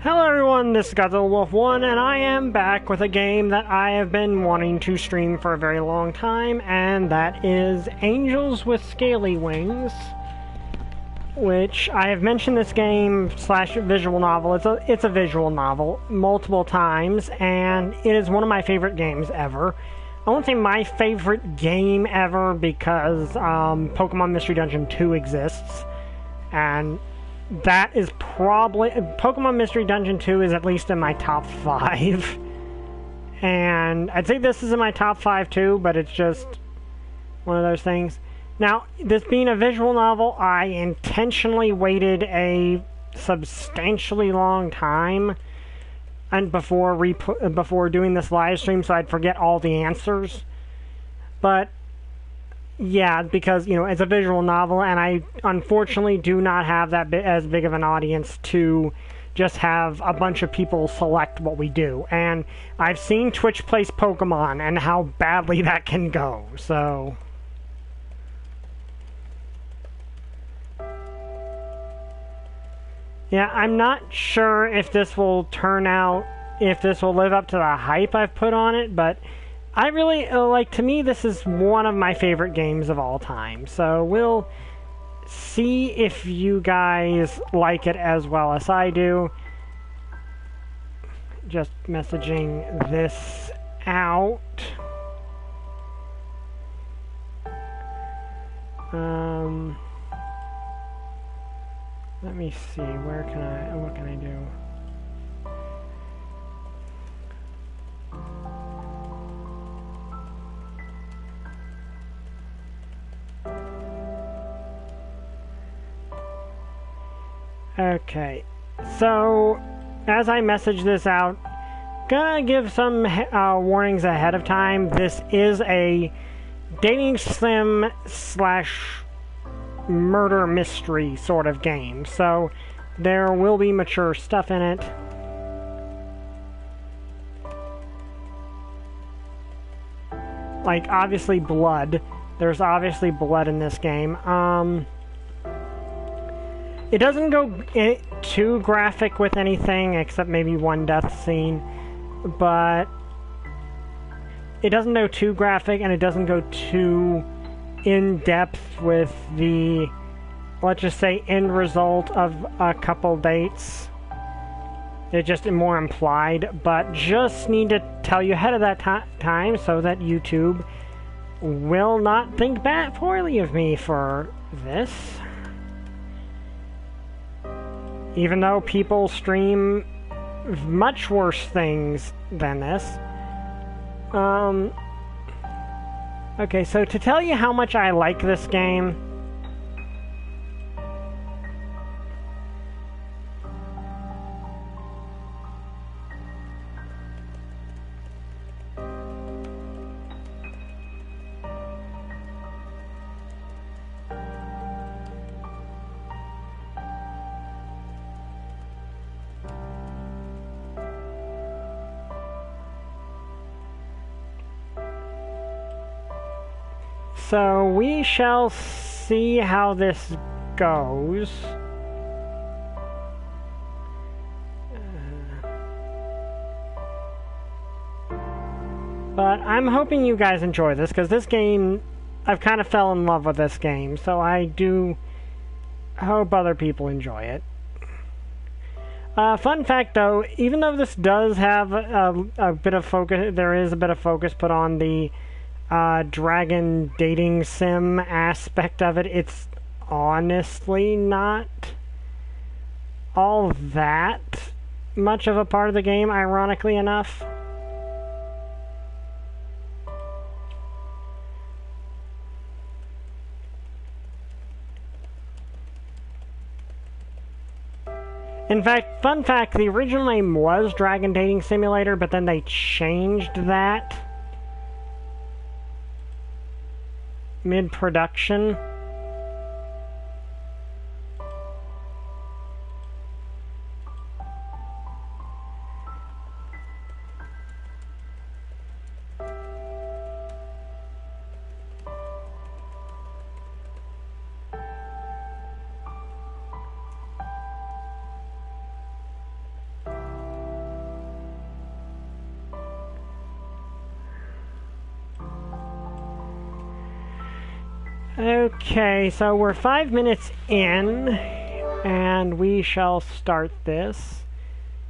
Hello everyone, this is Godzilla Wolf 1, and I am back with a game that I have been wanting to stream for a very long time, and that is Angels with Scaly Wings, which I have mentioned this game slash visual novel. It's a visual novel multiple times, and it is one of my favorite games ever. I won't say my favorite game ever because Pokemon Mystery Dungeon 2 exists, and that is probably... Pokemon Mystery Dungeon 2 is at least in my top 5. And I'd say this is in my top 5 too, but it's just one of those things. Now, this being a visual novel, I intentionally waited a substantially long time and before doing this live stream so I'd forget all the answers. But yeah, because, you know, it's a visual novel, and I unfortunately do not have as big of an audience to just have a bunch of people select what we do. And I've seen Twitch Plays Pokemon and how badly that can go, so... Yeah, I'm not sure if this will turn out, if this will live up to the hype I've put on it, but I really, to me, this is one of my favorite games of all time. So we'll see if you guys like it as well as I do. Just messaging this out. Let me see, what can I do? Okay, so as I message this out, gonna give some warnings ahead of time. This is a dating sim slash murder mystery sort of game, so there will be mature stuff in it. Like, obviously blood. There's obviously blood in this game. It doesn't go too graphic with anything, except maybe one death scene, but it doesn't go too graphic, and it doesn't go too in-depth with the, let's just say, end result of a couple dates. It's just more implied, but just need to tell you ahead of that time so that YouTube will not think poorly of me for this. Even though people stream much worse things than this. Okay, so to tell you how much I like this game, so we shall see how this goes. But I'm hoping you guys enjoy this, because this game, I've kind of fell in love with this game, so I do hope other people enjoy it. Fun fact though, even though this does have a bit of focus, there is a bit of focus put on the dragon dating sim aspect of it, it's honestly not all that much of a part of the game, ironically enough. In fact, fun fact, the original name was Dragon Dating Simulator, but then they changed that mid-production. Okay, so we're 5 minutes in, and we shall start this.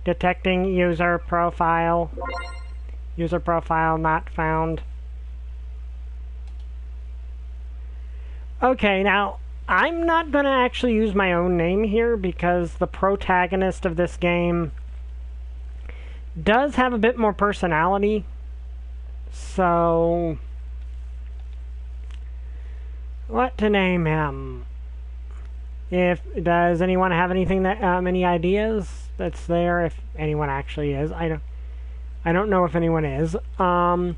Detecting user profile. User profile not found. Okay, now, I'm not going to actually use my own name here because the protagonist of this game does have a bit more personality. So, what to name him? Does anyone have anything that any ideas that's there? If anyone actually is, I don't know if anyone is. Not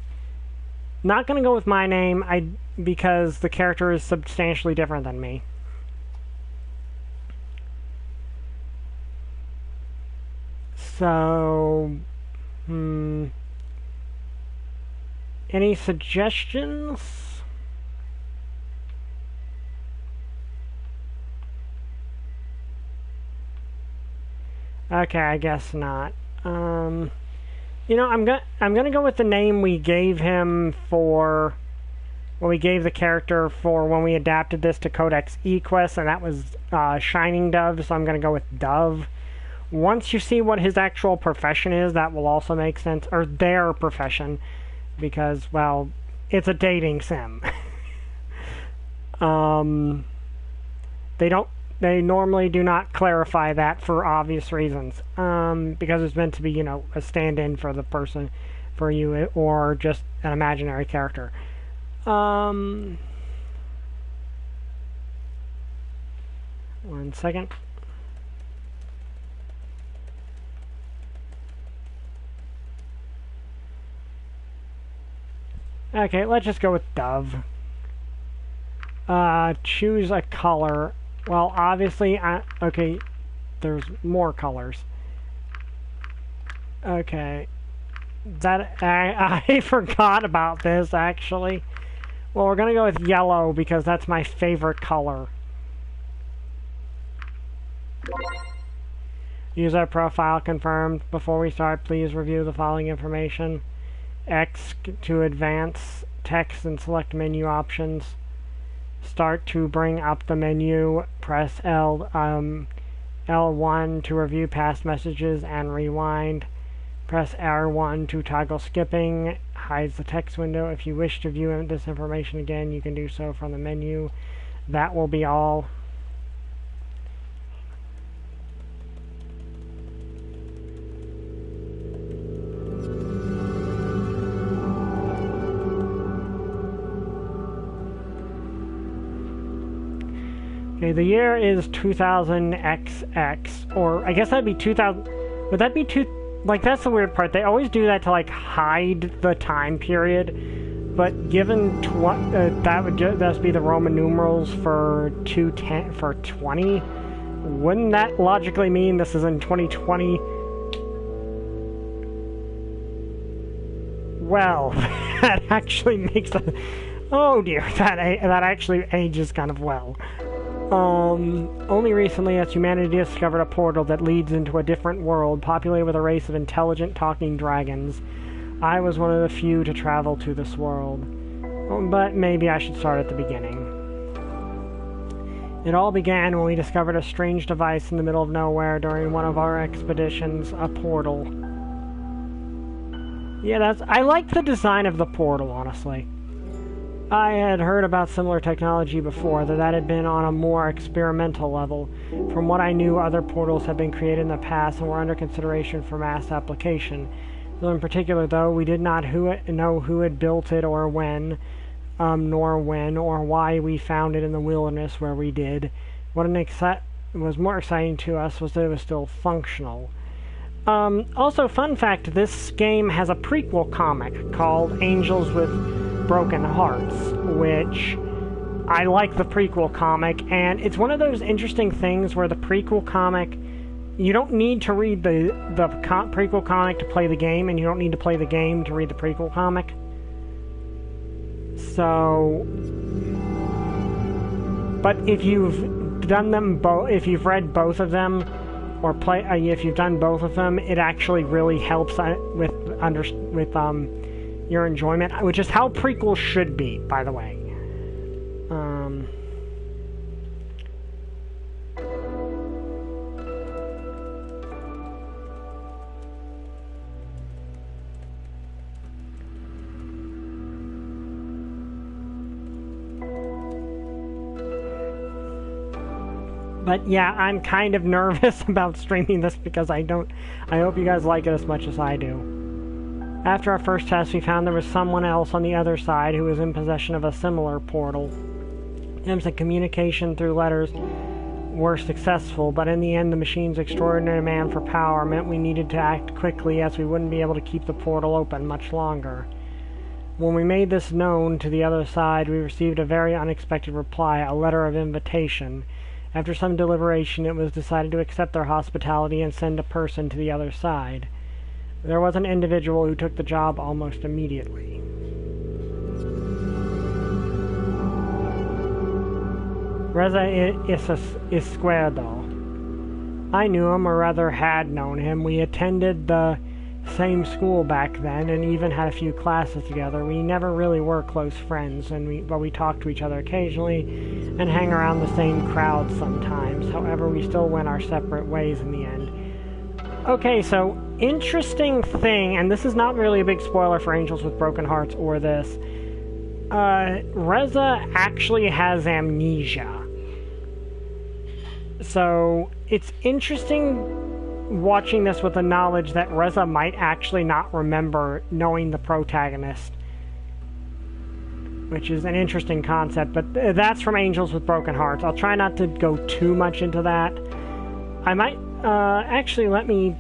gonna go with my name. Because the character is substantially different than me. So, any suggestions? Okay, I guess not. You know, I'm gonna go with the name we gave him for. Well, we gave the character for when we adapted this to Codex eQuest, and that was Shining Dove. So I'm gonna go with Dove. Once you see what his actual profession is, that will also make sense, or their profession, because, well, it's a dating sim. They normally do not clarify that for obvious reasons, because it's meant to be, you know, a stand-in for the person, for you, or just an imaginary character. 1 second. Okay, let's just go with Dove. Choose a color. Well, obviously, okay, there's more colors. Okay. I forgot about this, actually. Well, we're gonna go with yellow, because that's my favorite color. User profile confirmed. Before we start, please review the following information. X to advance text and select menu options. Start to bring up the menu. Press L1 to review past messages and rewind. Press R1 to toggle skipping. Hides the text window. If you wish to view this information again, you can do so from the menu. That will be all. Okay, the year is 2000XX, or I guess that'd be 2000. Would that be like, that's the weird part. They always do that to, like, hide the time period. But given that would just be the Roman numerals for 20. Wouldn't that logically mean this is in 2020? Well, that actually makes a... Oh dear, that actually ages kind of well. Only recently has humanity discovered a portal that leads into a different world, populated with a race of intelligent talking dragons. I was one of the few to travel to this world. But maybe I should start at the beginning. It all began when we discovered a strange device in the middle of nowhere during one of our expeditions, a portal. Yeah, I like the design of the portal, honestly. I had heard about similar technology before, though that had been on a more experimental level. From what I knew, other portals had been created in the past and were under consideration for mass application. Though in particular, though, we did not know who had built it or when, nor when, or why we found it in the wilderness where we did. What was more exciting to us was that it was still functional. Also, fun fact, this game has a prequel comic called Angels with Broken Hearts, which I like the prequel comic, and it's one of those interesting things where the prequel comic, you don't need to read the prequel comic to play the game, and you don't need to play the game to read the prequel comic. So, but if you've done them both, if you've read both of them, or if you've done both of them, it actually really helps with your enjoyment, which is how prequels should be, by the way. But yeah, I'm kind of nervous about streaming this because I hope you guys like it as much as I do. After our first test, we found there was someone else on the other side who was in possession of a similar portal. Attempts at communication through letters were successful, but in the end the machine's extraordinary demand for power meant we needed to act quickly, as we wouldn't be able to keep the portal open much longer. When we made this known to the other side, we received a very unexpected reply, a letter of invitation. After some deliberation, it was decided to accept their hospitality and send a person to the other side. There was an individual who took the job almost immediately. Reza Izquierdo. I knew him, or rather had known him. We attended the same school back then, and even had a few classes together. We never really were close friends, but we talked to each other occasionally, and hang around the same crowd sometimes. However, we still went our separate ways in the end. Okay, so, interesting thing, and this is not really a big spoiler for Angels with Broken Hearts or this. Reza actually has amnesia. So, it's interesting watching this with the knowledge that Reza might actually not remember knowing the protagonist, which is an interesting concept, but that's from Angels with Broken Hearts. I'll try not to go too much into that. I might, actually let me,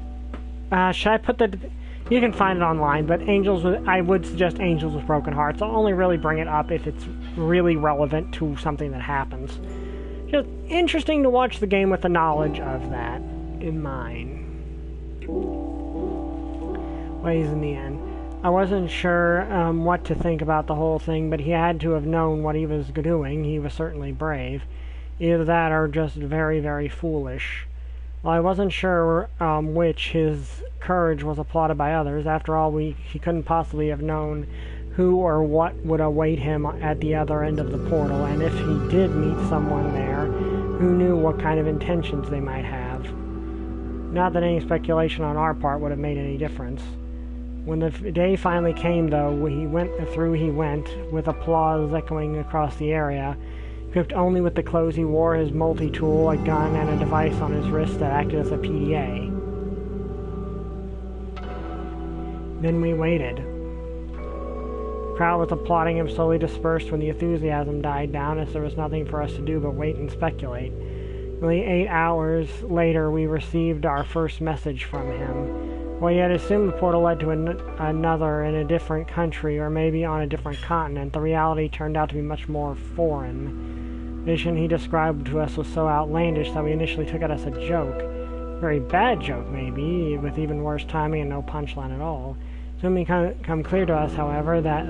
should I put the, you can find it online, but I would suggest Angels with Broken Hearts. I'll only really bring it up if it's really relevant to something that happens. Just interesting to watch the game with the knowledge of that in mind. Ways in the end. I wasn't sure what to think about the whole thing, but he had to have known what he was doing. He was certainly brave. Either that or just very, very foolish. Well, I wasn't sure which. His courage was applauded by others. After all, he couldn't possibly have known who or what would await him at the other end of the portal, and if he did meet someone there, who knew what kind of intentions they might have. Not that any speculation on our part would have made any difference. When the day finally came, though, he went, with applause echoing across the area. Equipped only with the clothes he wore, his multi-tool, a gun, and a device on his wrist that acted as a PDA. Then we waited. The crowd was applauding him slowly dispersed when the enthusiasm died down, as there was nothing for us to do but wait and speculate. Nearly 8 hours later, we received our first message from him. While he had assumed the portal led to another in a different country, or maybe on a different continent, the reality turned out to be much more foreign. The vision he described to us was so outlandish that we initially took it as a joke. A very bad joke, maybe, with even worse timing and no punchline at all. Soon it became clear to us, however, that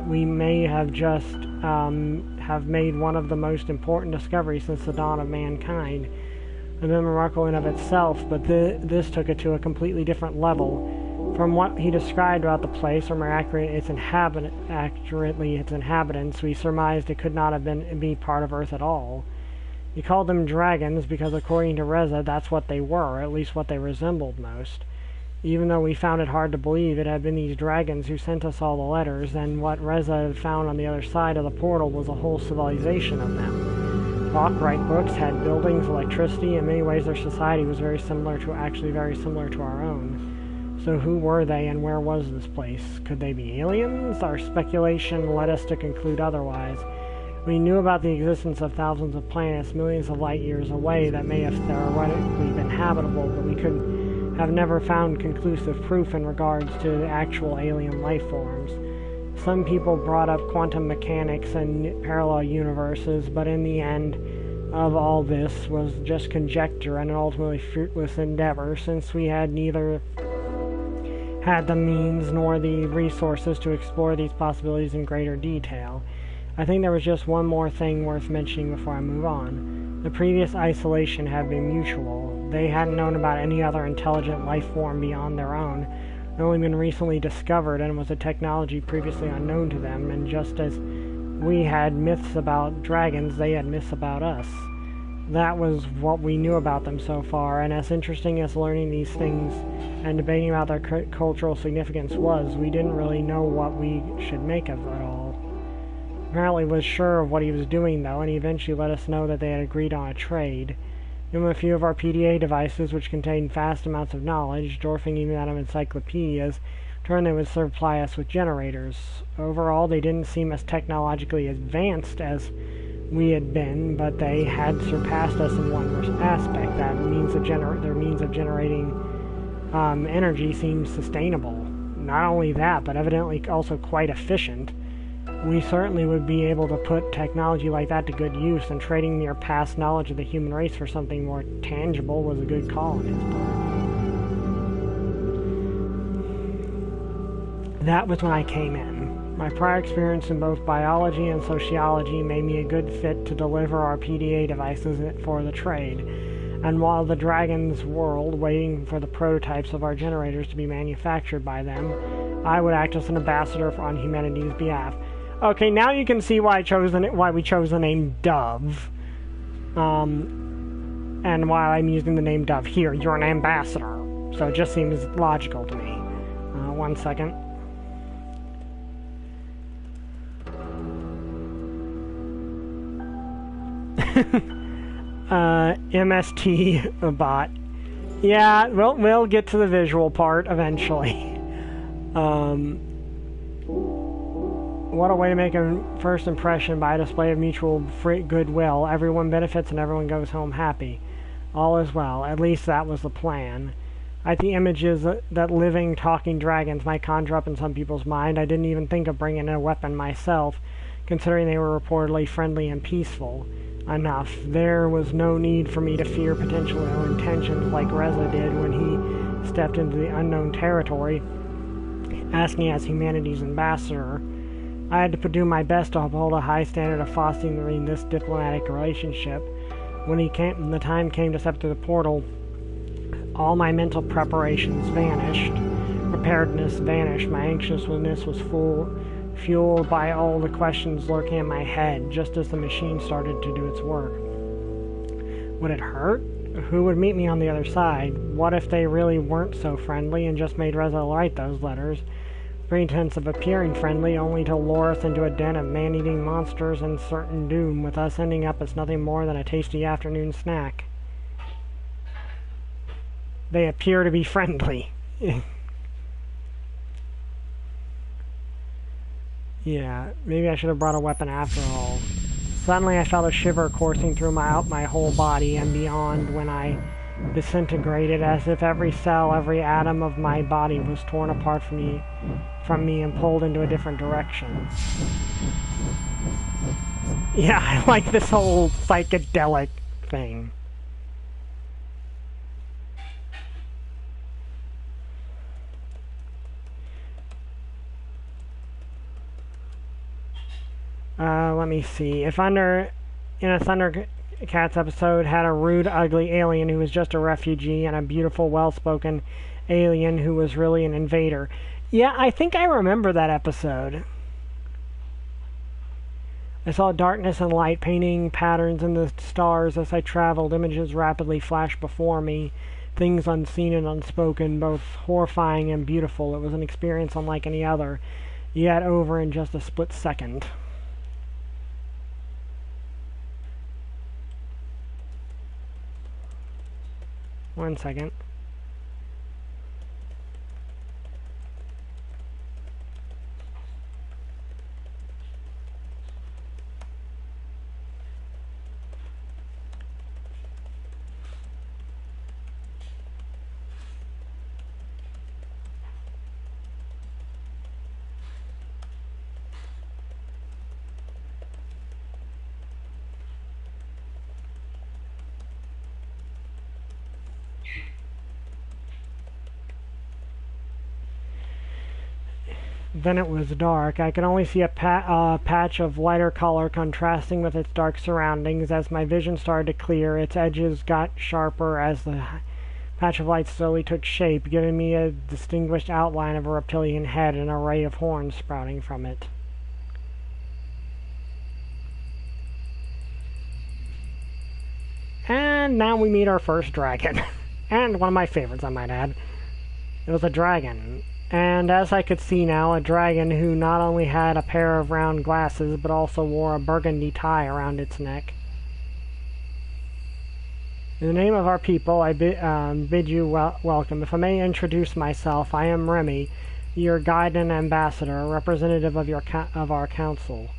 we may have just have made one of the most important discoveries since the dawn of mankind. It had been remarkable in of itself, but this took it to a completely different level. From what he described about the place, or more accurately its inhabitants, we surmised it could not have be part of Earth at all. He called them dragons because, according to Reza, that's what they were, at least what they resembled most. Even though we found it hard to believe it had been these dragons who sent us all the letters, and what Reza had found on the other side of the portal was a whole civilization of them. Talk, write books, had buildings, electricity. In many ways their society was very similar to our own. So who were they, and where was this place? Could they be aliens? Our speculation led us to conclude otherwise. We knew about the existence of thousands of planets millions of light years away that may have theoretically been habitable, but we could have never found conclusive proof in regards to the actual alien life forms. Some people brought up quantum mechanics and parallel universes, but in the end of all this was just conjecture and an ultimately fruitless endeavor, since we had neither had the means nor the resources to explore these possibilities in greater detail. I think there was just one more thing worth mentioning before I move on. The previous isolation had been mutual. They hadn't known about any other intelligent life form beyond their own. It had only been recently discovered and was a technology previously unknown to them, and just as we had myths about dragons, they had myths about us. That was what we knew about them so far, and as interesting as learning these things and debating about their cultural significance was, we didn't really know what we should make of it all. Apparently was sure of what he was doing, though, and he eventually let us know that they had agreed on a trade. Given a few of our PDA devices, which contained vast amounts of knowledge, dwarfing even that of encyclopedias, in turn they would supply us with generators. Overall, they didn't seem as technologically advanced as we had been, but they had surpassed us in one aspect. That means their means of generating energy seemed sustainable. Not only that, but evidently also quite efficient. We certainly would be able to put technology like that to good use, and trading their past knowledge of the human race for something more tangible was a good call on his part. That was when I came in. My prior experience in both biology and sociology made me a good fit to deliver our PDA devices for the trade. And while the Dragon's world, waiting for the prototypes of our generators to be manufactured by them, I would act as an ambassador on humanity's behalf. Okay, now you can see why we chose the name Dove. And why I'm using the name Dove. Here, you're an ambassador. So it just seems logical to me. 1 second. MST bot. Yeah, we'll get to the visual part eventually. What a way to make a first impression by a display of mutual goodwill. Everyone benefits and everyone goes home happy. All is well. At least that was the plan. The images that living, talking dragons might conjure up in some people's mind. I didn't even think of bringing a weapon myself, considering they were reportedly friendly and peaceful enough. There was no need for me to fear potential ill intentions like Reza did when he stepped into the unknown territory, asking as humanity's ambassador. I had to do my best to uphold a high standard of fostering this diplomatic relationship. When the time came to step through the portal, all my mental preparations vanished. Preparedness vanished. My anxiousness was fueled by all the questions lurking in my head, just as the machine started to do its work. Would it hurt? Who would meet me on the other side? What if they really weren't so friendly and just made Reza write those letters? Pretense of appearing friendly, only to lure us into a den of man-eating monsters and certain doom, with us ending up as nothing more than a tasty afternoon snack. They appear to be friendly. Yeah, maybe I should have brought a weapon after all. Suddenly I felt a shiver coursing through my whole body and beyond when I disintegrated, as if every cell, every atom of my body was torn apart from me and pulled into a different direction. Yeah, I like this whole psychedelic thing. Let me see. If in a Thundercats episode had a rude, ugly alien who was just a refugee and a beautiful, well-spoken alien who was really an invader. Yeah, I think I remember that episode. I saw darkness and light painting patterns in the stars as I traveled. Images rapidly flashed before me. Things unseen and unspoken, both horrifying and beautiful. It was an experience unlike any other, yet over in just a split second. One second. Then it was dark. I could only see a patch of lighter color contrasting with its dark surroundings. As my vision started to clear, its edges got sharper as the patch of light slowly took shape, giving me a distinguished outline of a reptilian head and an array of horns sprouting from it. And now we meet our first dragon. And one of my favorites, I might add. It was a dragon. And as I could see now, a dragon who not only had a pair of round glasses, but also wore a burgundy tie around its neck. In the name of our people, I bid you welcome. If I may introduce myself, I am Remy, your guide and ambassador, representative of our council.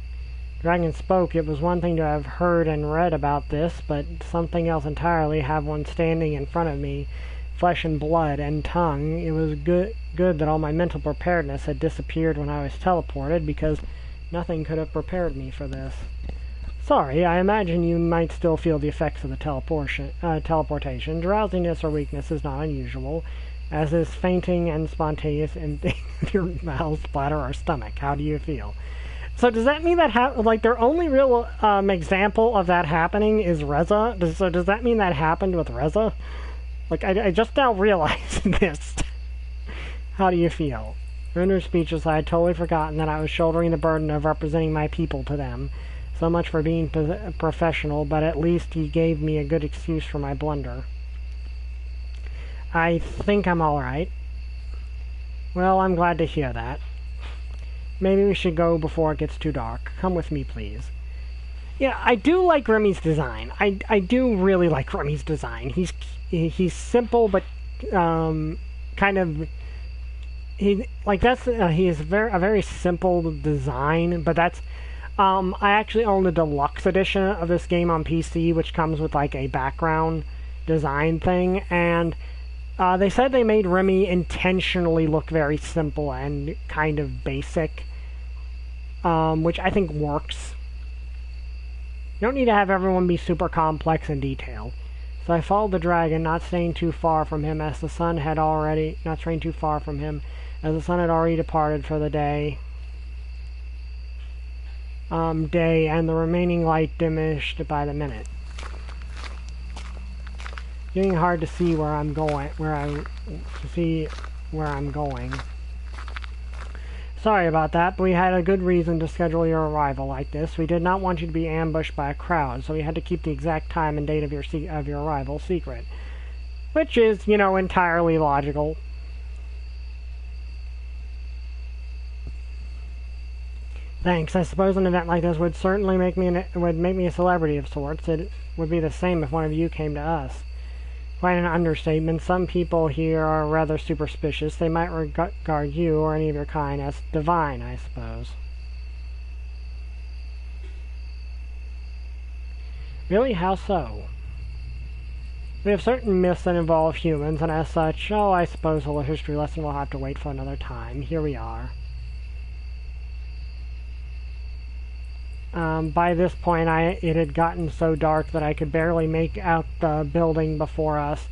Dragon spoke. It was one thing to have heard and read about this, but something else entirely, have one standing in front of me, flesh and blood and tongue. It was good that all my mental preparedness had disappeared when I was teleported, because nothing could have prepared me for this. Sorry, I imagine you might still feel the effects of the teleportation. Drowsiness or weakness is not unusual, as is fainting and spontaneous emptying of your mouth, bladder, or stomach. How do you feel? So does that mean that, like, their only real example of that happening is Reza? So does that mean that happened with Reza? Like, I just now realized this. How do you feel? Rendered speechless, I had totally forgotten that I was shouldering the burden of representing my people to them. So much for being professional, but at least he gave me a good excuse for my blunder. I think I'm alright. Well, I'm glad to hear that. Maybe we should go before it gets too dark. Come with me, please. Yeah, I do like Remy's design. I do really like Remy's design. He's simple, but kind of... he is a very simple design, but that's... I actually own the deluxe edition of this game on PC, which comes with like a background design thing, and they said they made Remy intentionally look very simple and kind of basic, which I think works. You don't need to have everyone be super complex and detailed. So I followed the dragon, not straying too far from him, as the sun had already departed for the day. And the remaining light diminished by the minute. Getting hard to see where I'm going. Sorry about that, but we had a good reason to schedule your arrival like this. We did not want you to be ambushed by a crowd, so we had to keep the exact time and date of your arrival secret, which is, you know, entirely logical. Thanks. I suppose an event like this would certainly make me a celebrity of sorts. It would be the same if one of you came to us. Quite an understatement. Some people here are rather superstitious. They might regard you or any of your kind as divine, I suppose. Really? How so? We have certain myths that involve humans, and as such, I suppose a history lesson will have to wait for another time. Here we are. By this point, it had gotten so dark that I could barely make out the building before us.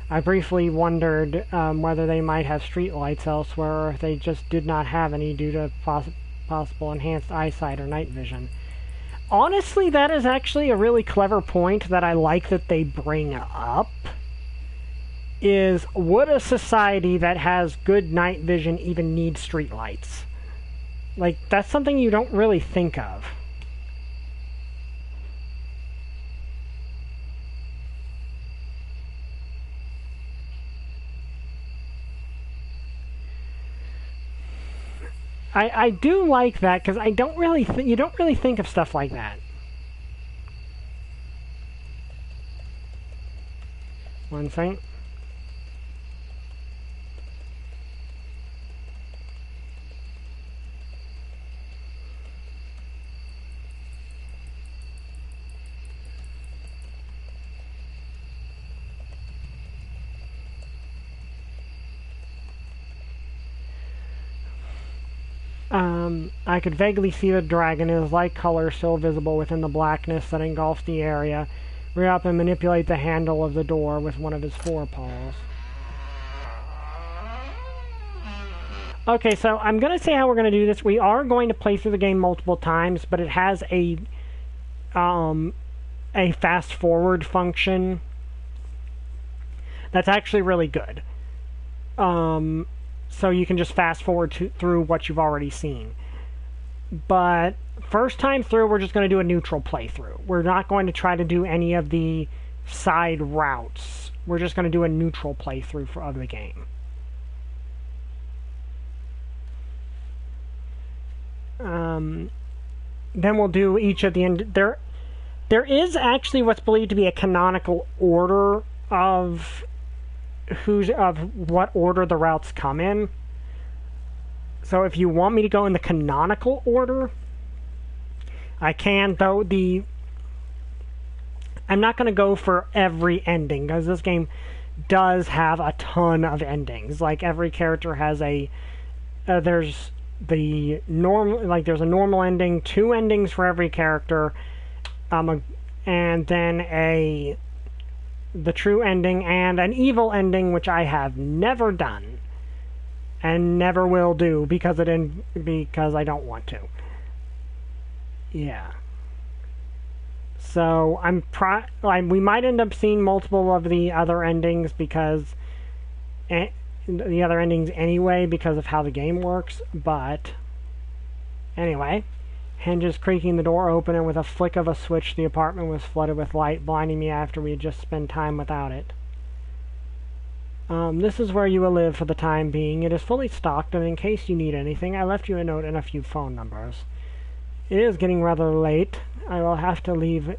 I briefly wondered whether they might have streetlights elsewhere, or if they just did not have any due to possible enhanced eyesight or night vision. Honestly, that is actually a really clever point that I like that they bring up. Is, would a society that has good night vision even need streetlights? Like, that's something you don't really think of. I do like that, because I don't really you don't really think of stuff like that. One second. I could vaguely see the dragon, his light color still visible within the blackness that engulfs the area, rear up and manipulate the handle of the door with one of his forepaws. Okay, so I'm going to say how we're going to do this. We are going to play through the game multiple times, but it has a fast-forward function that's actually really good. So you can just fast forward through what you've already seen. But first time through, we're just going to do a neutral playthrough. We're not going to try to do any of the side routes. We're just going to do a neutral playthrough of the game. Then we'll do each of the end. There is actually what's believed to be a canonical order of what order the routes come in. So if you want me to go in the canonical order, I can, though I'm not going to go for every ending, because this game does have a ton of endings. Like, every character has there's the normal, like, there's a normal ending, 2 endings for every character, and then the true ending and an evil ending, which I have never done and never will do because I don't want to. Yeah. So we might end up seeing multiple of the other endings because the other endings anyway because of how the game works. But anyway, hinges creaking, the door open, and with a flick of a switch, the apartment was flooded with light, blinding me after we had just spent time without it. This is where you will live for the time being. It is fully stocked, and in case you need anything, I left you a note and a few phone numbers. It is getting rather late. I will have to leave,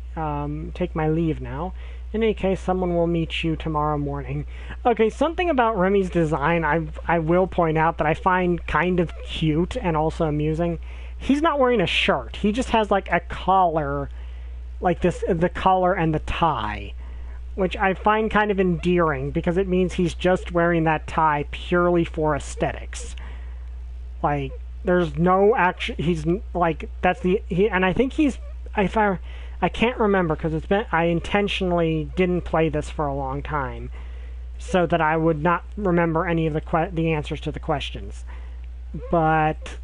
take my leave now. In any case, someone will meet you tomorrow morning. Okay, something about Remy's design I will point out that I find kind of cute and also amusing. He's not wearing a shirt. He just has, like, a collar, like the collar and the tie, which I find kind of endearing because it means he's just wearing that tie purely for aesthetics. Like, there's no action. He's like, and I think I can't remember because I intentionally didn't play this for a long time so that I would not remember any of the answers to the questions. But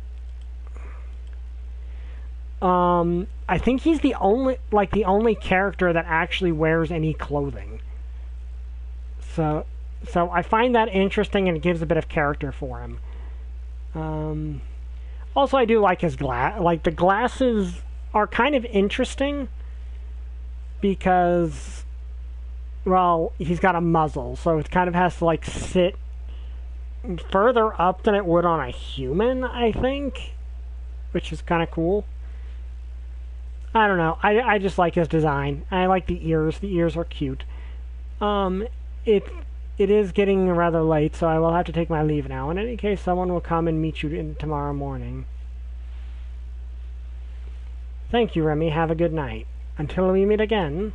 I think he's the only character that actually wears any clothing. So I find that interesting, and it gives a bit of character for him. Also, I do like his the glasses are kind of interesting because, well, he's got a muzzle, so it kind of has to, like, sit further up than it would on a human, I think, which is kind of cool. I don't know. I just like his design. I like the ears. The ears are cute. It is getting rather late, so I will have to take my leave now. In any case, someone will come and meet you tomorrow morning. Thank you, Remy. Have a good night. Until we meet again.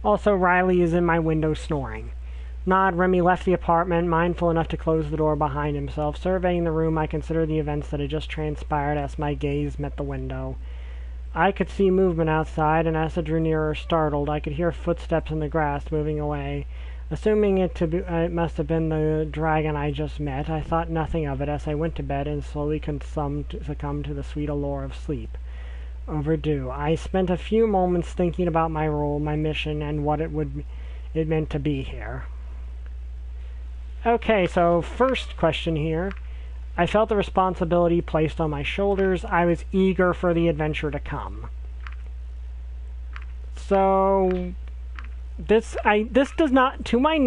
Also, Riley is in my window snoring. Nod, Remy left the apartment, mindful enough to close the door behind himself. Surveying the room, I considered the events that had just transpired as my gaze met the window. I could see movement outside, and as I drew nearer, startled, I could hear footsteps in the grass moving away. Assuming it must have been the dragon I just met, I thought nothing of it as I went to bed and slowly succumbed to the sweet allure of sleep. Overdue. I spent a few moments thinking about my role, my mission, and what it meant to be here. Okay, so first question here. I felt the responsibility placed on my shoulders. I was eager for the adventure to come. So this does not, to my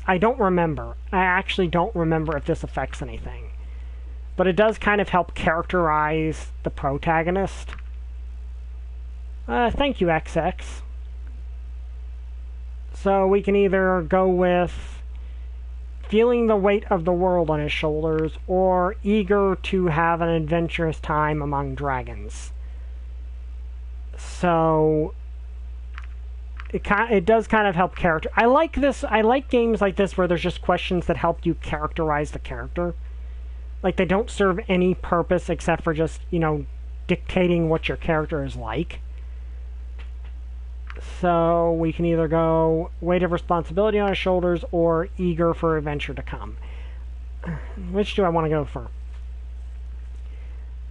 I don't remember. I actually don't remember if this affects anything. But it does kind of help characterize the protagonist. Thank you, XX. So we can either go with feeling the weight of the world on his shoulders, or eager to have an adventurous time among dragons. So it does kind of help character. I like this. I like games like this where there's just questions that help you characterize the character. Like, they don't serve any purpose except for just, dictating what your character is like. So we can either go weight of responsibility on his shoulders or eager for adventure to come. Which do I want to go for?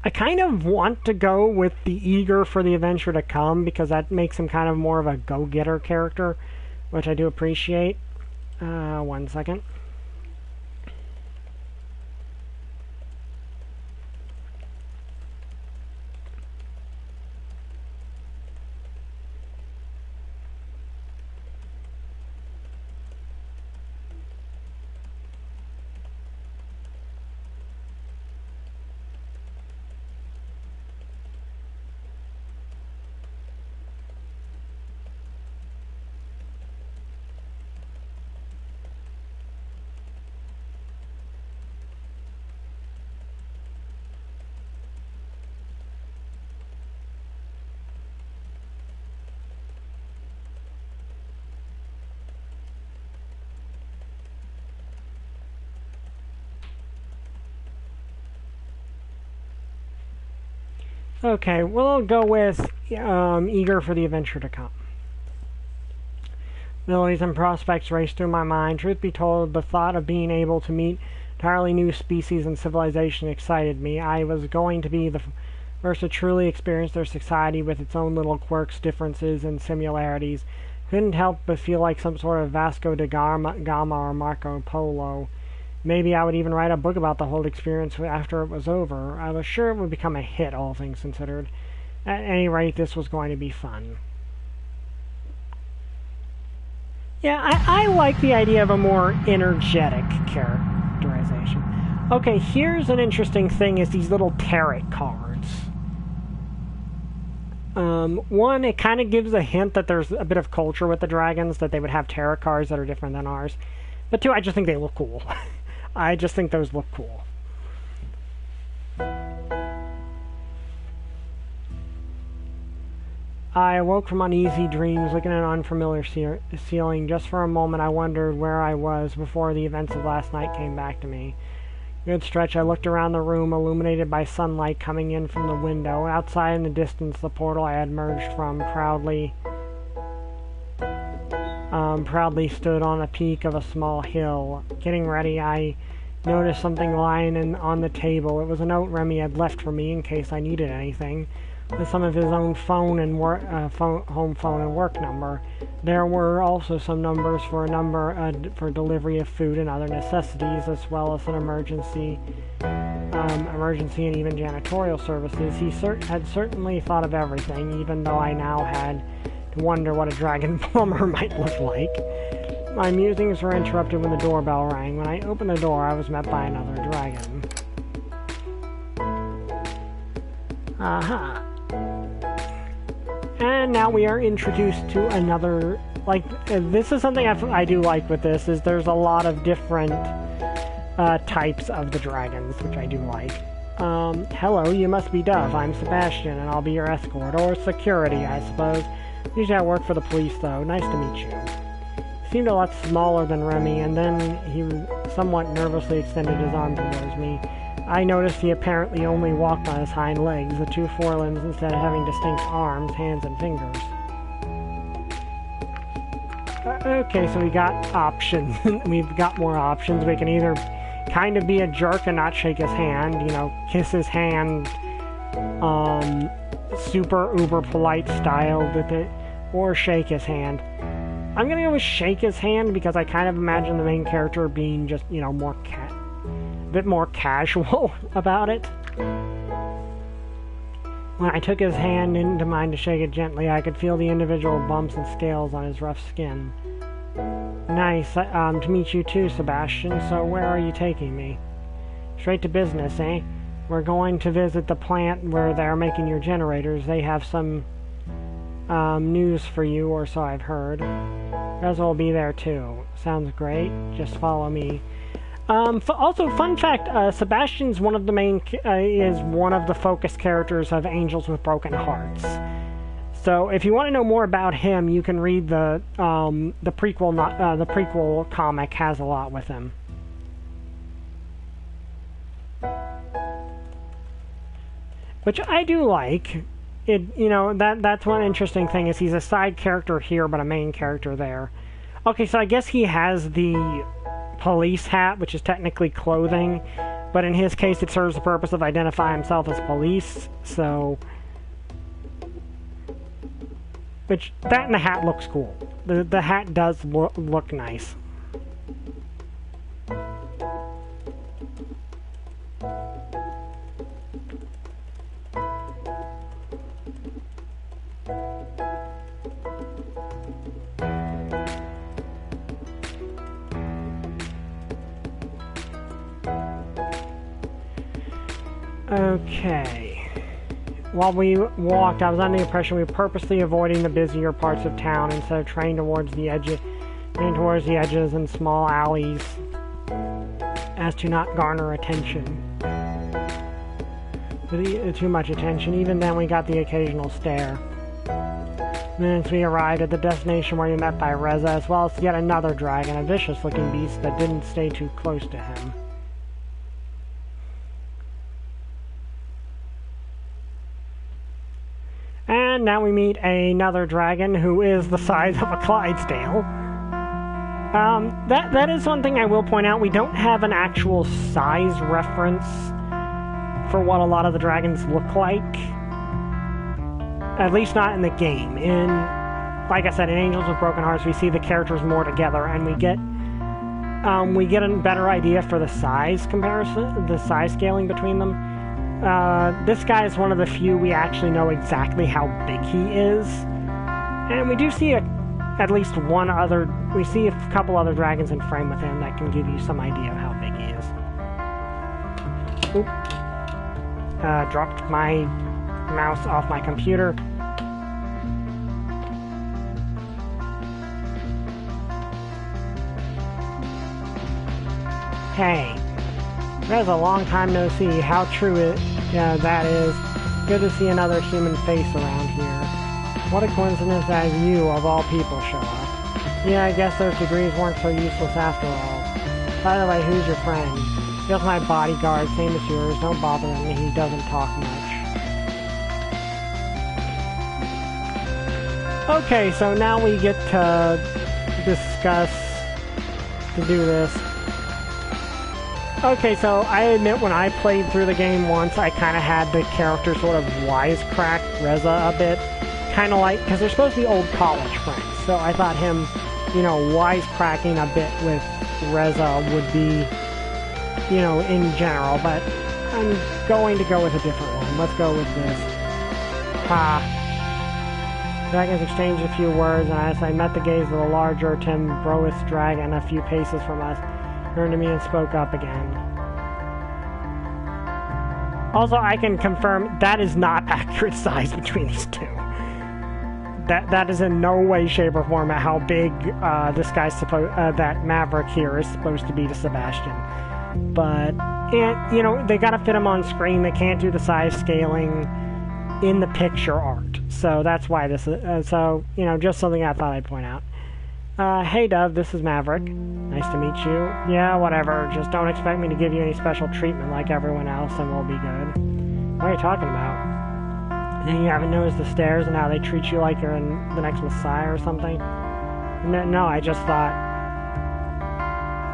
I kind of want to go with the eager for the adventure to come because that makes him kind of more of a go-getter character, which I do appreciate. 1 second. Okay, we'll go with eager for the adventure to come. Abilities and prospects raced through my mind. Truth be told, the thought of being able to meet entirely new species and civilization excited me. I was going to be the first to truly experience their society with its own little quirks, differences, and similarities. Couldn't help but feel like some sort of Vasco da Gama or Marco Polo. Maybe I would even write a book about the whole experience after it was over. I was sure it would become a hit, all things considered. At any rate, this was going to be fun. Yeah, I like the idea of a more energetic characterization. Okay, here's an interesting thing, is these little tarot cards. One, it kind of gives a hint that there's a bit of culture with the dragons, that they would have tarot cards that are different than ours. But two, I just think they look cool. I just think those look cool. I awoke from uneasy dreams, looking at an unfamiliar ceiling. Just for a moment I wondered where I was before the events of last night came back to me. Good stretch, I looked around the room, illuminated by sunlight coming in from the window. Outside in the distance, the portal I had emerged from proudly stood on a peak of a small hill. Getting ready, I noticed something lying on the table. It was a note Remy had left for me in case I needed anything, with some of his own phone and home phone and work number. There were also some numbers for for delivery of food and other necessities, as well as an emergency and even janitorial services. He had certainly thought of everything, even though I now had to wonder what a dragon plumber might look like. My musings were interrupted when the doorbell rang. When I opened the door, I was met by another dragon. Aha. And now we are introduced to another, this is something I do like with this, is there's a lot of different types of the dragons, which I do like. Hello, you must be Dove. I'm Sebastian, and I'll be your escort, or security, I suppose. Usually I work for the police, though. Nice to meet you. He seemed a lot smaller than Remy, and then he somewhat nervously extended his arm towards me. I noticed he apparently only walked on his hind legs, the two forelimbs, instead of having distinct arms, hands, and fingers. Okay, so we got options. We've got more options. We can either kind of be a jerk and not shake his hand, kiss his hand, super uber polite style with it, or shake his hand. I'm gonna go with shake his hand because I kind of imagine the main character being just, a bit more casual about it. When I took his hand into mine to shake it gently, I could feel the individual bumps and scales on his rough skin. Nice, to meet you too, Sebastian. So where are you taking me? Straight to business, eh? We're going to visit the plant where they're making your generators. They have some news for you, or so I've heard. Reza will be there too. Sounds great. Just follow me. Also, fun fact, Sebastian's one of the is one of the focus characters of Angels with Broken Hearts. So, if you want to know more about him, you can read the prequel comic has a lot with him. Which I do like. That's one interesting thing, is he's a side character here, but a main character there. Okay, so I guess he has the police hat, which is technically clothing, but in his case it serves the purpose of identifying himself as police, so... Which, that and the hat looks cool. The hat does look nice. Okay. While we walked, I was under the impression we were purposely avoiding the busier parts of town instead of turning towards the edges and small alleys as to not garner attention. Too much attention. Even then, we got the occasional stare. Minutes we arrived at the destination where we met by Reza, as well as yet another dragon, a vicious-looking beast that didn't stay too close to him. And now we meet another dragon who is the size of a Clydesdale. That is one thing I will point out. We don't have an actual size reference for what a lot of the dragons look like. At least not in the game. Like I said, in Angels with Broken Hearts, we see the characters more together, and we get a better idea for the size comparison, the size scaling between them. This guy is one of the few we actually know exactly how big he is. And we do see at least we see a couple other dragons in frame with him that can give you some idea of how big he is. Oop. Dropped my mouse off my computer. Hey, that is a long time no see. How true that is. Good to see another human face around here. What a coincidence that you, of all people, show up. Yeah, I guess those degrees weren't so useless after all. By the way, who's your friend? Just my bodyguard, same as yours. Don't bother him, he doesn't talk much. Okay, so now we get to do this. Okay, so I admit when I played through the game once, I kind of had the character sort of wisecrack Reza a bit. Kind of like, because they're supposed to be old college friends, so I thought him, wisecracking a bit with Reza would be, in general, but I'm going to go with a different one. Let's go with this. Ha. Dragons exchanged a few words, and as I met the gaze of the larger Timbroith dragon a few paces from us, turned to me and spoke up again. Also, I can confirm that is not accurate size between these two. That is in no way, shape, or form how big this guy's that Maverick here is supposed to be to Sebastian. But, they gotta fit him on screen. They can't do the size scaling in the picture art. So that's why this is, just something I thought I'd point out. Hey Dove, this is Maverick. Nice to meet you. Yeah, whatever. Just don't expect me to give you any special treatment like everyone else and we'll be good. What are you talking about? You haven't noticed the stairs and how they treat you like you're in the next Messiah or something? No, I just thought...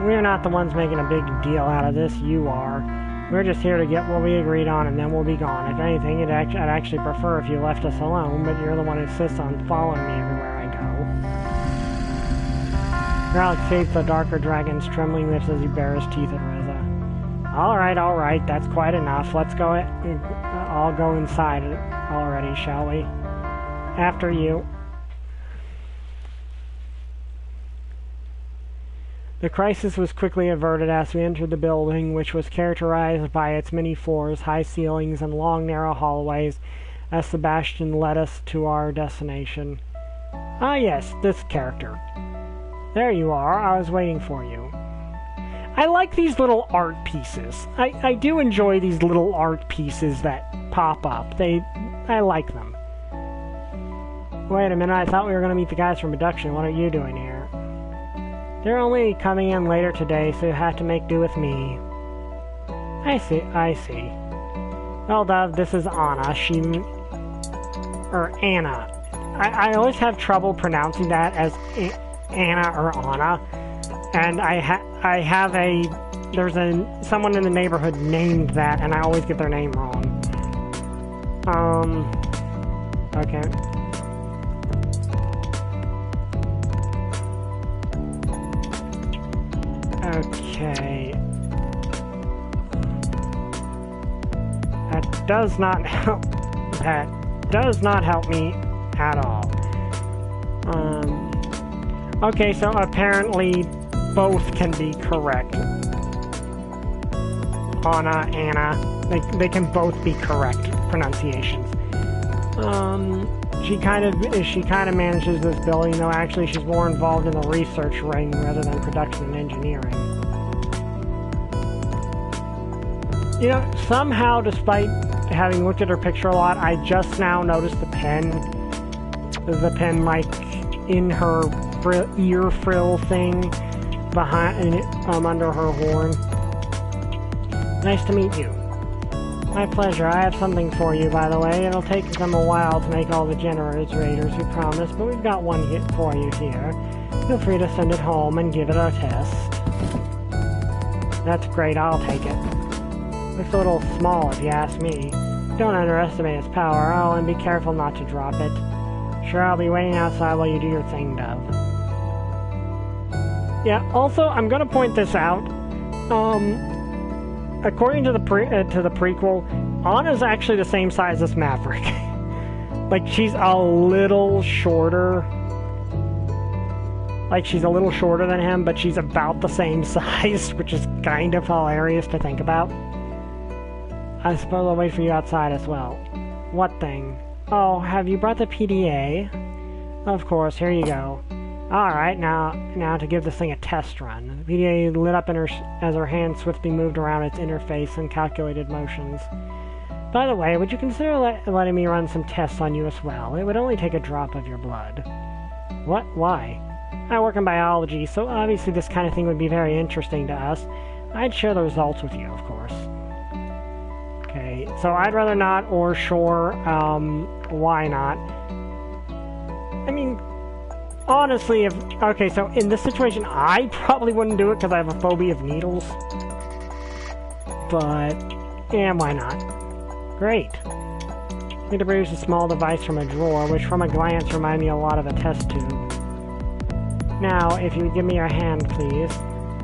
We're not the ones making a big deal out of this, you are. We're just here to get what we agreed on and then we'll be gone. If anything, I'd actually prefer if you left us alone, but you're the one who insists on following me everywhere I go. Growled shapes the darker dragon's trembling lips as he bare his teeth at Reza. Alright, that's quite enough. Let's go, all go inside already, shall we? After you. The crisis was quickly averted as we entered the building, which was characterized by its many floors, high ceilings, and long, narrow hallways, as Sebastian led us to our destination. Ah yes, this character. There you are, I was waiting for you. I like these little art pieces. I do enjoy these little art pieces that pop up. I like them. Wait a minute, I thought we were going to meet the guys from production. What are you doing here? They're only coming in later today, so you have to make do with me. I see. Well, Dove, this is Anna. Anna. I always have trouble pronouncing that as Anna or Anna. And there's someone in the neighborhood named that, and I always get their name wrong. Okay. Okay. That does not help me at all. Okay, so apparently both can be correct. Anna, they can both be correct pronunciations. She kind of manages this building, though actually she's more involved in the research ring rather than production and engineering. Somehow, despite having looked at her picture a lot, I just now noticed the pen like in her ear frill thing behind under her horn. Nice to meet you. My pleasure. I have something for you, by the way. It'll take them a while to make all the generators we promised, but we've got one hit for you here. Feel free to send it home and give it a test. That's great, I'll take it. Looks a little small if you ask me. Don't underestimate its power. Oh, and be careful not to drop it. Sure, I'll be waiting outside while you do your thing, Dove. Yeah, also, I'm gonna point this out. According to the prequel, Anna's actually the same size as Maverick. Like, she's a little shorter. Like, she's a little shorter than him, but she's about the same size, which is kind of hilarious to think about. I suppose I'll wait for you outside as well. What thing? Oh, have you brought the PDA? Of course, here you go. Alright, now to give this thing a test run. The PDA lit up as her hand swiftly moved around its interface and calculated motions. By the way, would you consider letting me run some tests on you as well? It would only take a drop of your blood. What? Why? I work in biology, so obviously this kind of thing would be very interesting to us. I'd share the results with you, of course. Okay, so I'd rather not, or sure, why not? I mean, honestly, okay, so in this situation, I probably wouldn't do it because I have a phobia of needles. But, yeah, why not? Great. I need to produce a small device from a drawer, which from a glance reminded me a lot of a test tube. Now, if you would give me your hand, please.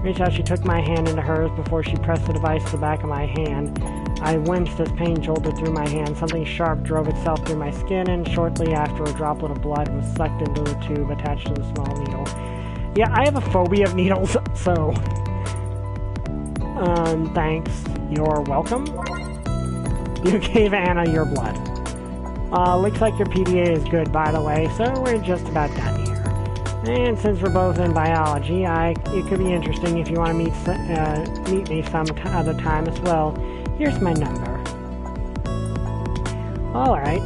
Reach out, she took my hand into hers before she pressed the device to the back of my hand. I winced as pain jolted through my hand. Something sharp drove itself through my skin, and shortly after, a droplet of blood was sucked into the tube attached to the small needle. Yeah, I have a phobia of needles, so... thanks. You're welcome? You gave Anna your blood. Looks like your PDA is good, by the way, so we're just about done here. And since we're both in biology, it could be interesting if you want to meet me some other time as well. Here's my number. Alright.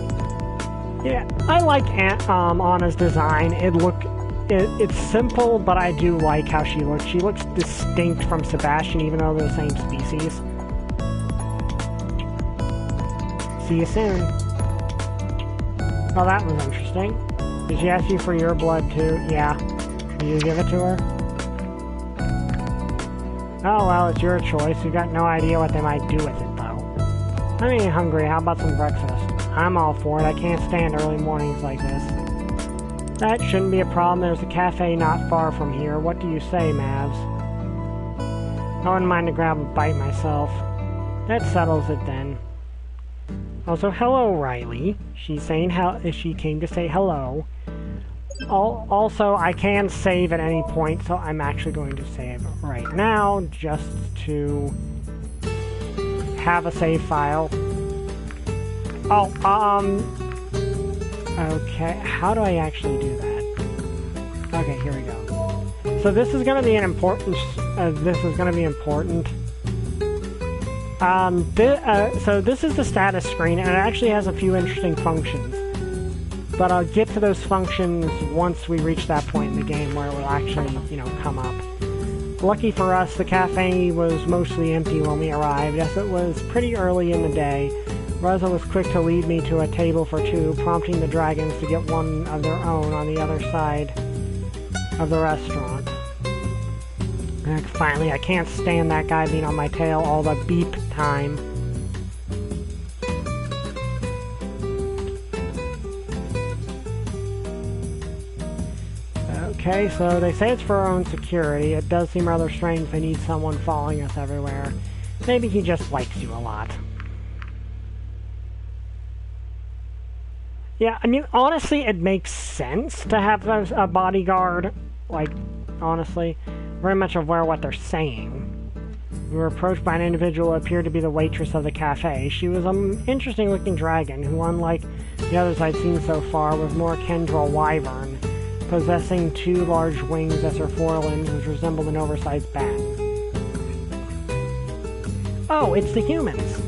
Yeah, I like Anna's design. It's simple, but I do like how she looks. She looks distinct from Sebastian, even though they're the same species. See you soon. Oh, that was interesting. Did she ask you for your blood, too? Yeah. Did you give it to her? Oh, well, it's your choice. We've got no idea what they might do with it, though. I'm getting hungry. How about some breakfast? I'm all for it. I can't stand early mornings like this. That shouldn't be a problem. There's a cafe not far from here. What do you say, Mavs? I wouldn't mind to grab a bite myself. That settles it, then. Also, hello, Riley. She's saying she came to say hello. Also, I can save at any point, so I'm actually going to save right now, just to have a save file. Oh, okay, how do I actually do that? Okay, here we go. So this is going to be an important, so this is the status screen, and it actually has a few interesting functions. But I'll get to those functions once we reach that point in the game where it will actually, come up. Lucky for us, the cafe was mostly empty when we arrived, as it was pretty early in the day. Rosa was quick to lead me to a table for two, prompting the dragons to get one of their own on the other side of the restaurant. And finally, I can't stand that guy being on my tail all the beep time. Okay, so they say it's for our own security. It does seem rather strange they need someone following us everywhere. Maybe he just likes you a lot. Yeah, I mean, honestly, it makes sense to have a bodyguard. Like, honestly, very much aware of what they're saying. We were approached by an individual who appeared to be the waitress of the cafe. She was an interesting-looking dragon who, unlike the others I'd seen so far, was more akin to a wyvern, possessing two large wings as her forelimbs, which resembled an oversized bat. Oh, it's the humans!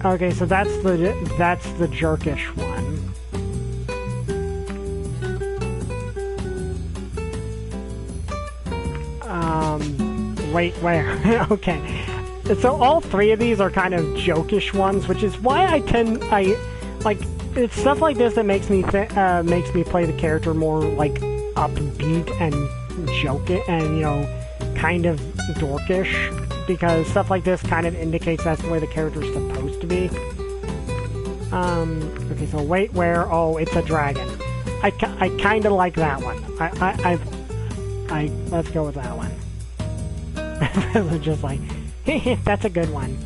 Okay, so that's the jerkish one. Wait, where? Okay. So all three of these are kind of jokish ones, which is why it's stuff like this that makes me play the character more like upbeat and joke it and, you know, kind of dorkish, because stuff like this kind of indicates that's the way the character's supposed to be. Okay, so wait, where? Oh, it's a dragon. I kind of like that one. Let's go with that one. Just like, that's a good one.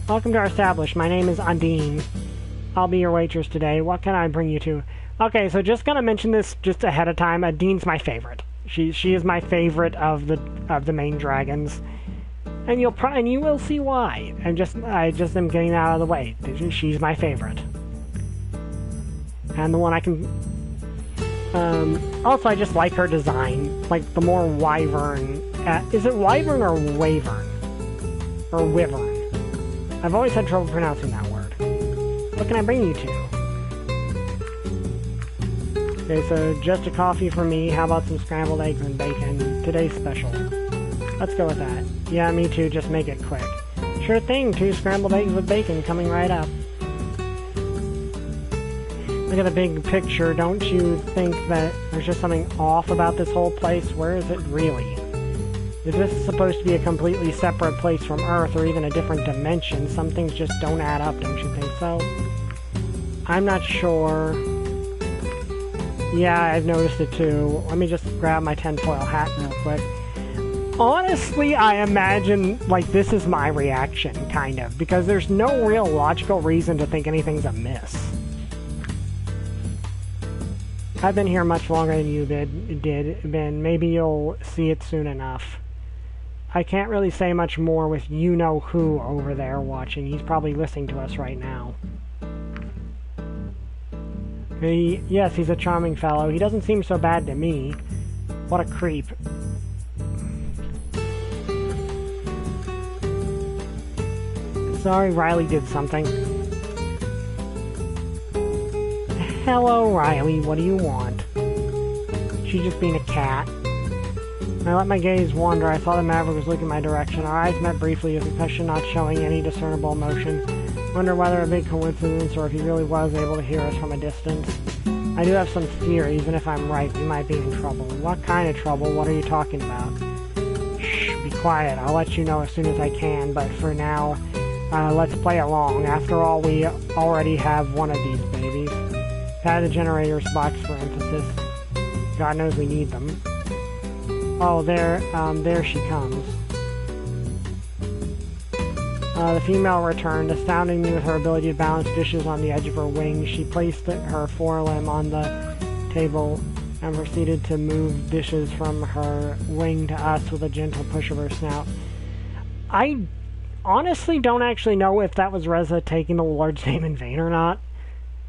Welcome to our establishment. My name is Undine. I'll be your waitress today. What can I bring you to? Okay, so just gonna mention this just ahead of time. Undine's my favorite. She is my favorite of the main dragons, and you will see why. I just am getting that out of the way. She's my favorite, and the one I can. Also, I just like her design, like the more wyvern. Is it wyvern or wavern? Or wyvern? I've always had trouble pronouncing that word. What can I bring you to? Okay, so just a coffee for me. How about some scrambled eggs and bacon? Today's special. Let's go with that. Yeah, me too. Just make it quick. Sure thing. 2 scrambled eggs with bacon coming right up. Look at the big picture. Don't you think that there's just something off about this whole place? Where is it really? If this is supposed to be a completely separate place from Earth, or even a different dimension, some things just don't add up, don't you think so? I'm not sure. Yeah, I've noticed it too. Let me just grab my tinfoil hat real quick. Honestly, I imagine, like, this is my reaction, kind of, because there's no real logical reason to think anything's amiss. I've been here much longer than you did, Ben. Maybe you'll see it soon enough. I can't really say much more with you-know-who over there watching. He's probably listening to us right now. Yes, he's a charming fellow. He doesn't seem so bad to me. What a creep. Sorry, Riley did something. Hello, Riley. What do you want? She's just being a cat. I let my gaze wander. I saw the Maverick was looking my direction. Our eyes met briefly, his expression not showing any discernible emotion. Wonder whether a big coincidence or if he really was able to hear us from a distance. I do have some theories, and if I'm right, we might be in trouble. What kind of trouble? What are you talking about? Shh, be quiet. I'll let you know as soon as I can, but for now, let's play along. After all, we already have one of these babies. Pat the generator's box for emphasis. God knows we need them. Oh, there she comes. The female returned, astounding me with her ability to balance dishes on the edge of her wing. She placed her forelimb on the table and proceeded to move dishes from her wing to us with a gentle push of her snout. I honestly don't actually know if that was Reza taking the Lord's name in vain or not.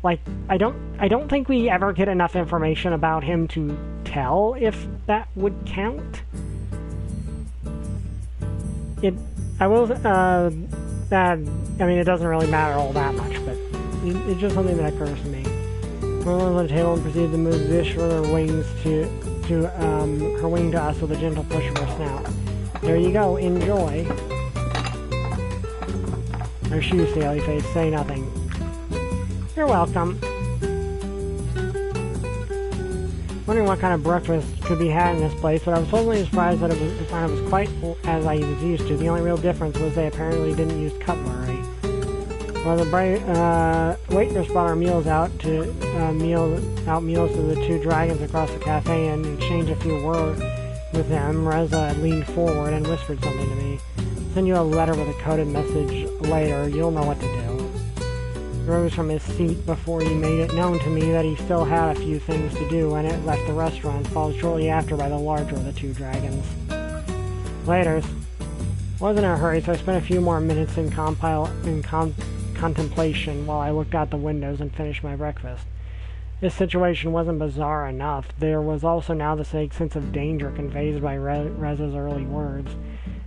Like, I don't think we ever get enough information about him to tell if that would count. It doesn't really matter all that much, but it's just something that occurs to me. Rolled on the table and proceeded to move the dish with her wings to her wing to us with a gentle push of her snout. There you go, enjoy. Her shoe, Scaly face, say nothing. You're welcome. Wondering what kind of breakfast could be had in this place, but I was pleasantly surprised that it was quite as I was used to. The only real difference was they apparently didn't use cutlery. Well, the waitress brought our meals out meals to the 2 dragons across the cafe, and in exchange a few words with them, Reza leaned forward and whispered something to me. I'll send you a letter with a coded message later. You'll know what to do. He rose from his seat before he made it known to me that he still had a few things to do, and it left the restaurant, followed shortly after by the larger of the 2 dragons. Laters. Wasn't in a hurry, so I spent a few more minutes in contemplation while I looked out the windows and finished my breakfast. This situation wasn't bizarre enough. There was also now the sense of danger conveyed by Reza's early words.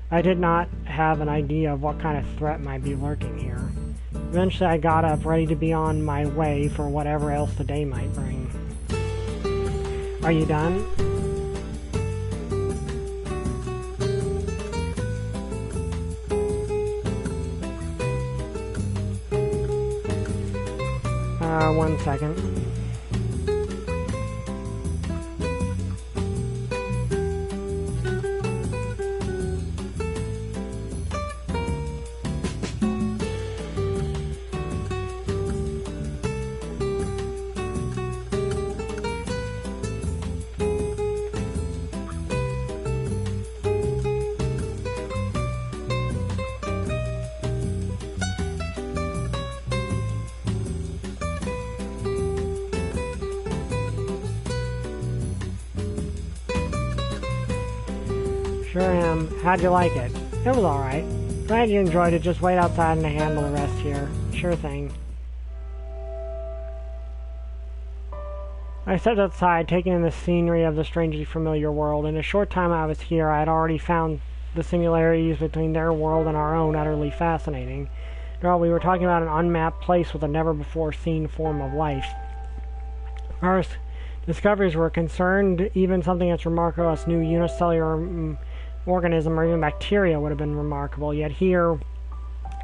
I did not have an idea of what kind of threat might be lurking here. Eventually I got up, ready to be on my way for whatever else the day might bring. Are you done? 1 second. Sure am. How'd you like it? It was alright. Glad you enjoyed it. Just wait outside and handle the rest here. Sure thing. I stepped outside, taking in the scenery of the strangely familiar world. In a short time I was here, I had already found the similarities between their world and our own utterly fascinating. After all, we were talking about an unmapped place with a never-before-seen form of life. Our discoveries were concerned, even something as remarkable as new unicellular organism or even bacteria would have been remarkable. Yet here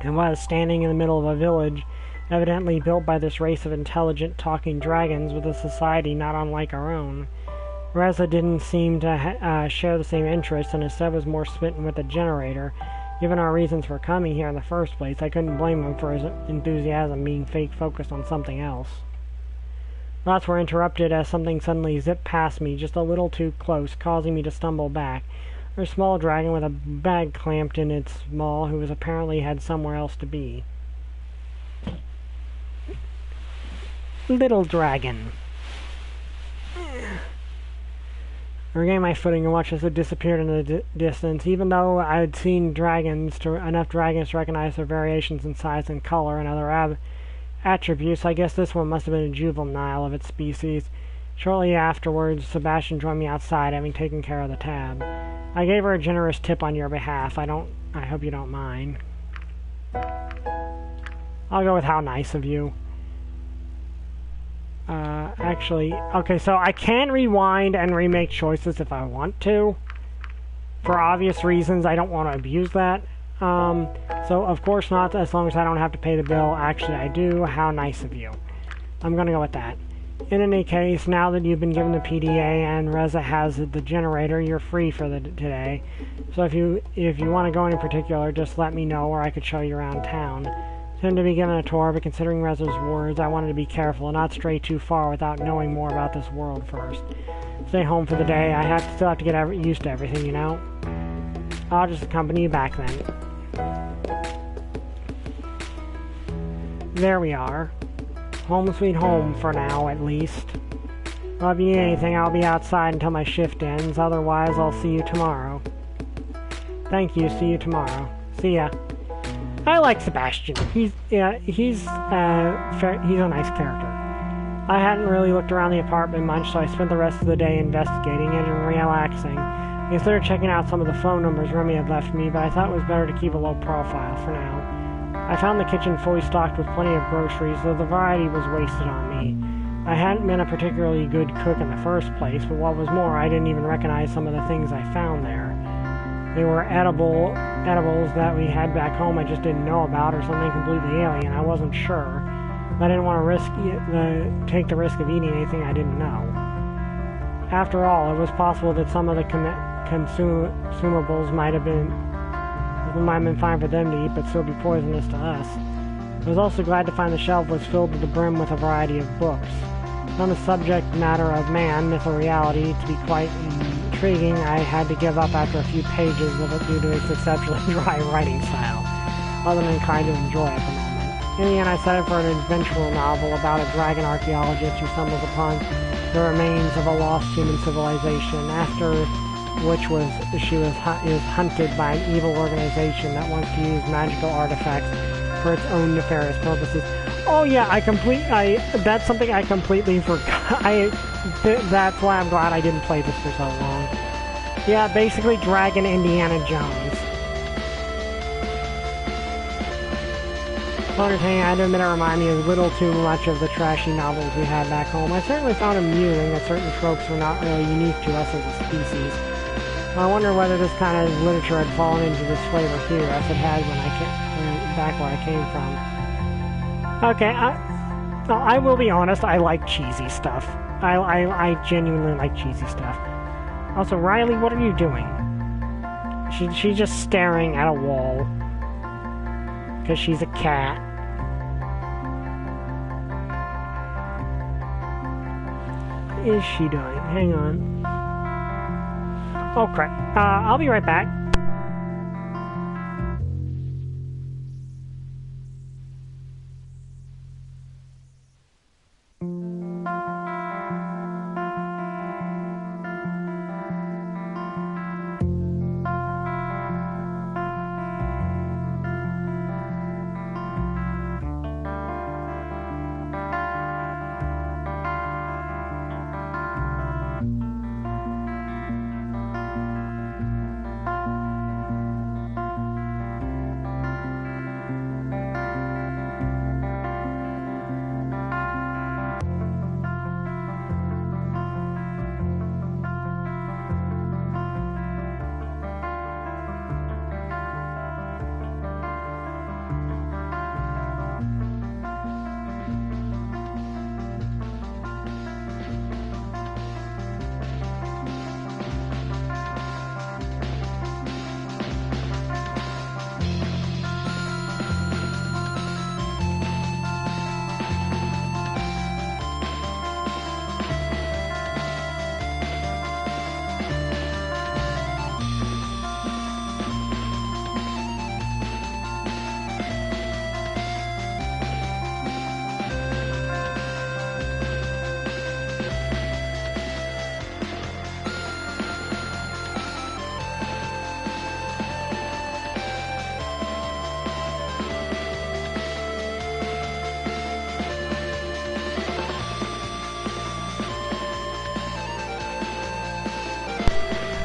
I was standing in the middle of a village, evidently built by this race of intelligent talking dragons with a society not unlike our own. Reza didn't seem to share the same interests and instead was more smitten with the generator. Given our reasons for coming here in the first place, I couldn't blame him for his enthusiasm being focused on something else. Thoughts were interrupted as something suddenly zipped past me just a little too close, causing me to stumble back. A small dragon with a bag clamped in its maw who was apparently had somewhere else to be. Little dragon. I regained my footing and watched as it disappeared in the distance. Even though I had seen enough dragons to recognize their variations in size and color and other attributes, I guess this one must have been a juvenile of its species. Shortly afterwards, Sebastian joined me outside, having taken care of the tab. I gave her a generous tip on your behalf. I hope you don't mind. I'll go with how nice of you. Actually, okay, so I can rewind and remake choices if I want to. For obvious reasons, I don't want to abuse that. So of course not, as long as I don't have to pay the bill. Actually, I do. How nice of you. I'm gonna go with that. In any case, now that you've been given the PDA and Reza has the generator, you're free for today. So if you want to go any particular, just let me know or I could show you around town. Intended to be given a tour, but considering Reza's words, I wanted to be careful and not stray too far without knowing more about this world first. Stay home for the day. I still have to get used to everything, you know? I'll just accompany you back then. There we are. Home sweet home for now, at least. Well, if you need anything, I'll be outside until my shift ends. Otherwise, I'll see you tomorrow. Thank you. See you tomorrow. See ya. I like Sebastian. He's a nice character. I hadn't really looked around the apartment much, so I spent the rest of the day investigating it and relaxing. I considered checking out some of the phone numbers Remy had left me, but I thought it was better to keep a low profile for now. I found the kitchen fully stocked with plenty of groceries, though the variety was wasted on me. I hadn't been a particularly good cook in the first place, but what was more, I didn't even recognize some of the things I found there. They were edibles that we had back home I just didn't know about, or something completely alien. I wasn't sure. But I didn't want to take the risk of eating anything I didn't know. After all, it was possible that some of the consumables might have been fine for them to eat, but still be poisonous to us. I was also glad to find the shelf was filled to the brim with a variety of books. On the subject matter of man, myth, or reality, to be quite intriguing, I had to give up after a few pages of it due to its exceptionally dry writing style. Other than kind of enjoy at the moment. In the end, I set it for an adventural novel about a dragon archaeologist who stumbles upon the remains of a lost human civilization, after which she is hunted by an evil organization that wants to use magical artifacts for its own nefarious purposes. Oh yeah, that's something I completely forgot. That's why I'm glad I didn't play this for so long. Yeah, basically Dragon Indiana Jones. Entertaining, I admit it reminded me a little too much of the trashy novels we had back home. I certainly found it amusing that certain tropes were not really unique to us as a species. I wonder whether this kind of literature had fallen into this flavor here, as it has when back where I came from. Okay, I will be honest, I like cheesy stuff. I genuinely like cheesy stuff. Also, Riley, what are you doing? She's just staring at a wall. Because she's a cat. What is she doing? Hang on. Oh, crap. I'll be right back.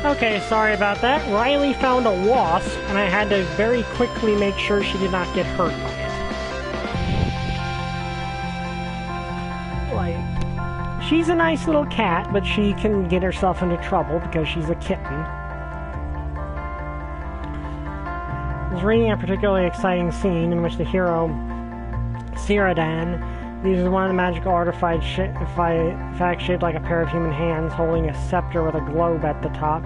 Okay, sorry about that. Riley found a wasp, and I had to very quickly make sure she did not get hurt by it. Like, she's a nice little cat, but she can get herself into trouble because she's a kitten. I was reading a particularly exciting scene in which the hero, Ceradan, uses one of the magical artifacts shaped like a pair of human hands holding a scepter with a globe at the top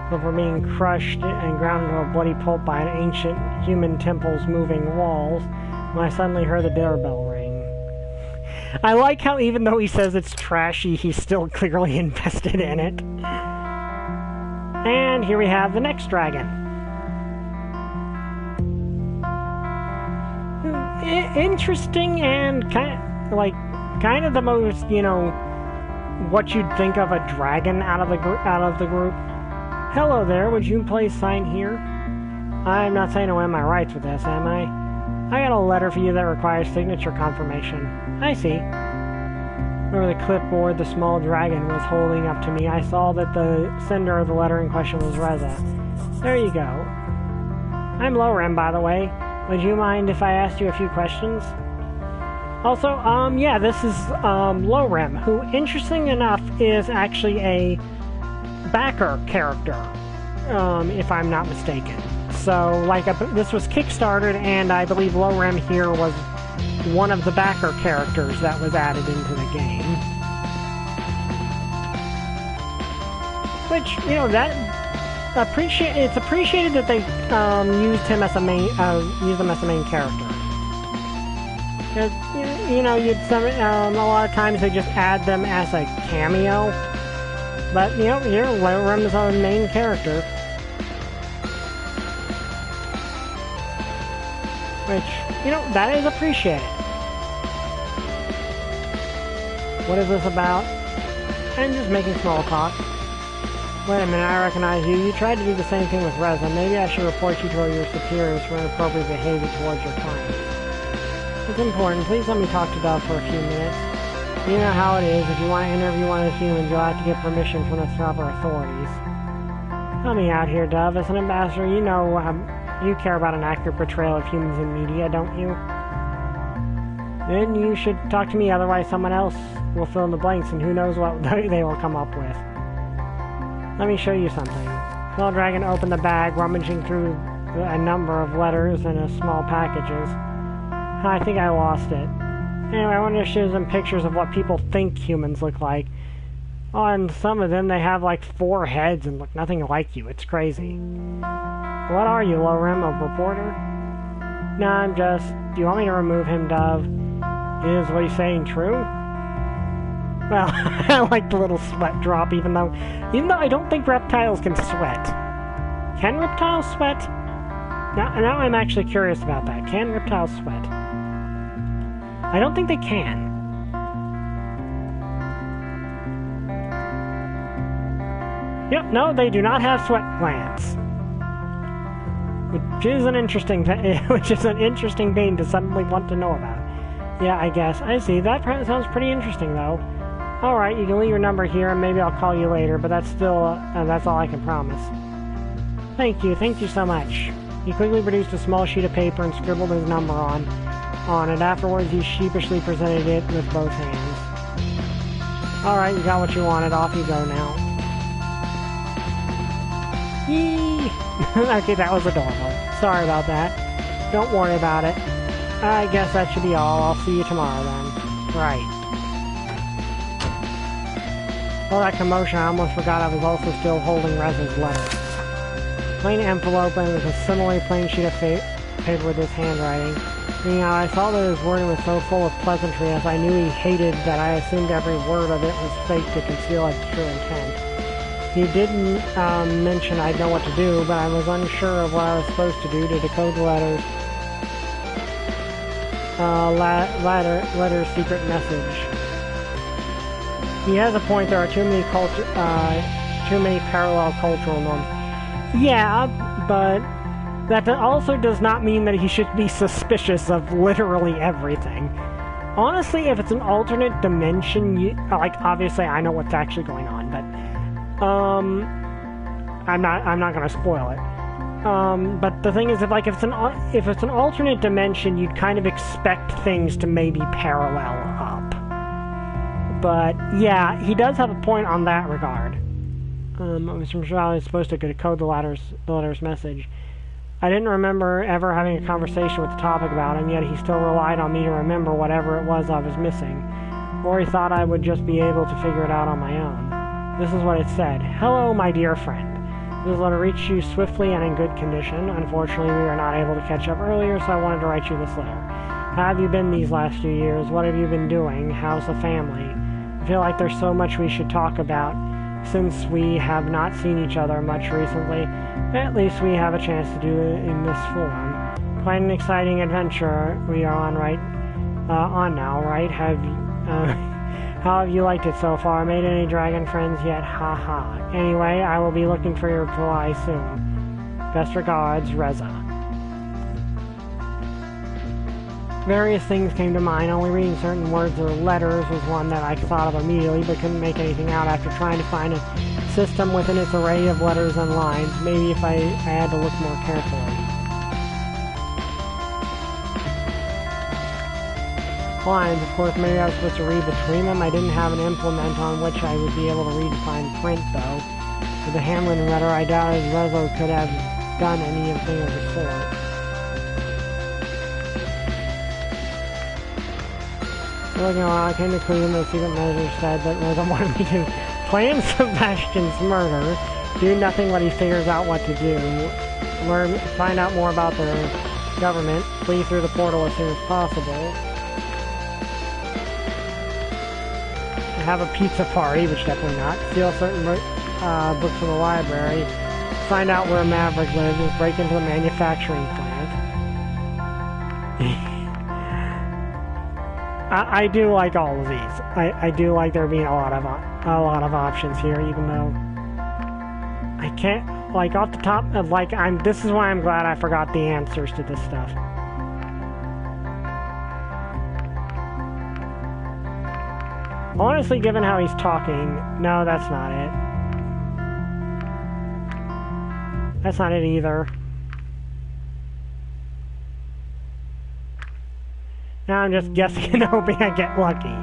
before being crushed and ground into a bloody pulp by an ancient human temple's moving walls when I suddenly heard the doorbell ring. I like how even though he says it's trashy, he's still clearly invested in it. And here we have the next dragon. Interesting and kind of the most, you know, what you'd think of a dragon out of the group. Hello there, would you please sign here? I'm not saying away my rights with this, am I? I got a letter for you that requires signature confirmation. I see. Over the clipboard the small dragon was holding up to me, I saw that the sender of the letter in question was Reza. There you go. I'm Lorem, by the way. Would you mind if I asked you a few questions? Also, yeah, this is, Lorem, who, interesting enough, is actually a backer character, if I'm not mistaken. So, like, this was kickstarted, and I believe Lorem here was one of the backer characters that was added into the game. Which, you know, it's appreciated that they, used him as a main character. Because, you know, a lot of times they just add them as a cameo. But, you know, here, Lorem is our main character. Which, you know, that is appreciated. What is this about? I'm just making small talk. Wait a minute, I recognize you. You tried to do the same thing with Reza. Maybe I should report you to your superiors for inappropriate behavior towards your clients. It's important. Please let me talk to Dove for a few minutes. You know how it is. If you want to interview one of the humans, you'll have to get permission from the proper authorities. Help me out here, Dove. As an ambassador, you know you care about an accurate portrayal of humans in media, don't you? Then you should talk to me, otherwise someone else will fill in the blanks, and who knows what they will come up with. Let me show you something. Small dragon opened the bag, rummaging through a number of letters and small packages. I think I lost it. Anyway, I wanted to show some pictures of what people think humans look like. On some of them, they have like 4 heads and look nothing like you. It's crazy. What are you, Lorem, a reporter? No, I'm just... Do you want me to remove him, Dove? Is what he's saying true? Well, I like the little sweat drop, even though I don't think reptiles can sweat. Can reptiles sweat? Now I'm actually curious about that. Can reptiles sweat? I don't think they can. Yep, no, they do not have sweat glands. Which is an interesting thing to suddenly want to know about. Yeah, I guess. I see. That sounds pretty interesting, though. Alright, you can leave your number here, and maybe I'll call you later, but that's still, that's all I can promise. Thank you so much. He quickly produced a small sheet of paper and scribbled his number on it. Afterwards, he sheepishly presented it with both hands. Alright, you got what you wanted. Off you go now. Yee! Okay, that was adorable. Sorry about that. Don't worry about it. I guess that should be all. I'll see you tomorrow then. Right. All that commotion, I almost forgot I was also still holding Reza's letter. Plain envelope and with a similarly plain sheet of paper with his handwriting. You know, I saw that his wording was so full of pleasantry as I knew he hated that I assumed every word of it was fake to conceal its true intent. He didn't mention I'd know what to do, but I was unsure of what I was supposed to do to decode the letter's secret message. He has a point. There are too many parallel cultural norms. Yeah, but that also does not mean that he should be suspicious of literally everything. Honestly, if it's an alternate dimension, like obviously I know what's actually going on, but I'm not gonna spoil it. But the thing is, if it's an alternate dimension, you'd kind of expect things to maybe parallel up. But yeah, he does have a point on that regard. I was sure I was supposed to decode the letter's message. I didn't remember ever having a conversation with the topic about him, yet he still relied on me to remember whatever it was I was missing. Or he thought I would just be able to figure it out on my own. This is what it said. Hello, my dear friend. This letter reached you swiftly and in good condition. Unfortunately, we were not able to catch up earlier, so I wanted to write you this letter. How have you been these last few years? What have you been doing? How's the family? I feel like there's so much we should talk about, since we have not seen each other much recently. At least we have a chance to do it in this form. Quite an exciting adventure we are on now, right? How have you liked it so far? Made any dragon friends yet? Ha ha. Anyway, I will be looking for your reply soon. Best regards, Reza. Various things came to mind. Only reading certain words or letters was one that I thought of immediately, but couldn't make anything out after trying to find a system within its array of letters and lines. Maybe if I had to look more carefully. Lines, of course, maybe I was supposed to read between them. I didn't have an implement on which I would be able to read fine print, though. With the handwritten letter, I doubted Rezo could have done anything of the sort. Looking around, I came to conclusion that the secret message said that Rezo wanted me to plan Sebastian's murder, do nothing but he figures out what to do, find out more about the government, flee through the portal as soon as possible, have a pizza party, which definitely not, steal certain books from the library, find out where Maverick lives, and break into the manufacturing plant. I do like all of these. I do like there being a lot of options here, even though I can't, like, off the top of, like, this is why I'm glad I forgot the answers to this stuff. Honestly, given how he's talking, no, that's not it. That's not it either. Now I'm just guessing and hoping I get lucky.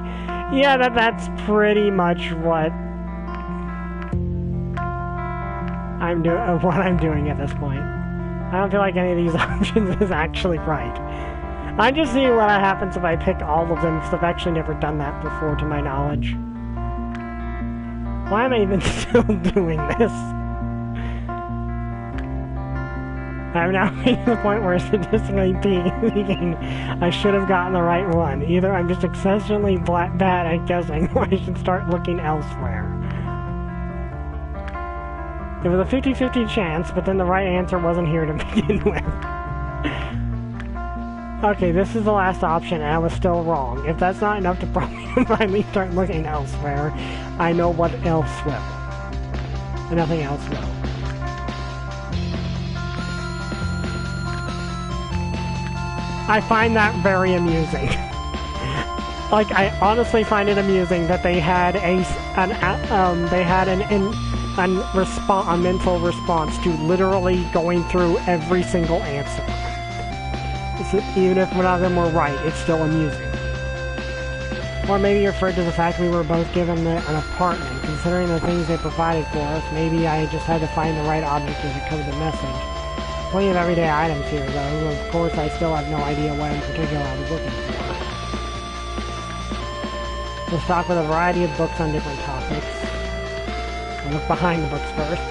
Yeah, that's pretty much what I'm doing at this point. I don't feel like any of these options is actually right. I'm just seeing what happens if I pick all of them, because I've actually never done that before, to my knowledge. Why am I even still doing this? I'm now reaching the point where statistically speaking, I should have gotten the right one. Either I'm just exceptionally bad at guessing, or I should start looking elsewhere. It was a 50-50 chance, but then the right answer wasn't here to begin with. Okay, this is the last option, and I was still wrong. If that's not enough to prompt me to finally start looking elsewhere, I know what else will. And nothing else will. I find that very amusing. Like, I honestly find it amusing that they had a mental response to literally going through every single answer. So even if one of them were right, it's still amusing. Or maybe you referred to the fact we were both given an apartment. Considering the things they provided for us, maybe I just had to find the right object to decode the message. Plenty of everyday items here, though. Of course, I still have no idea what in particular I was looking for. We'll stock with a variety of books on different topics. I'll look behind the books first.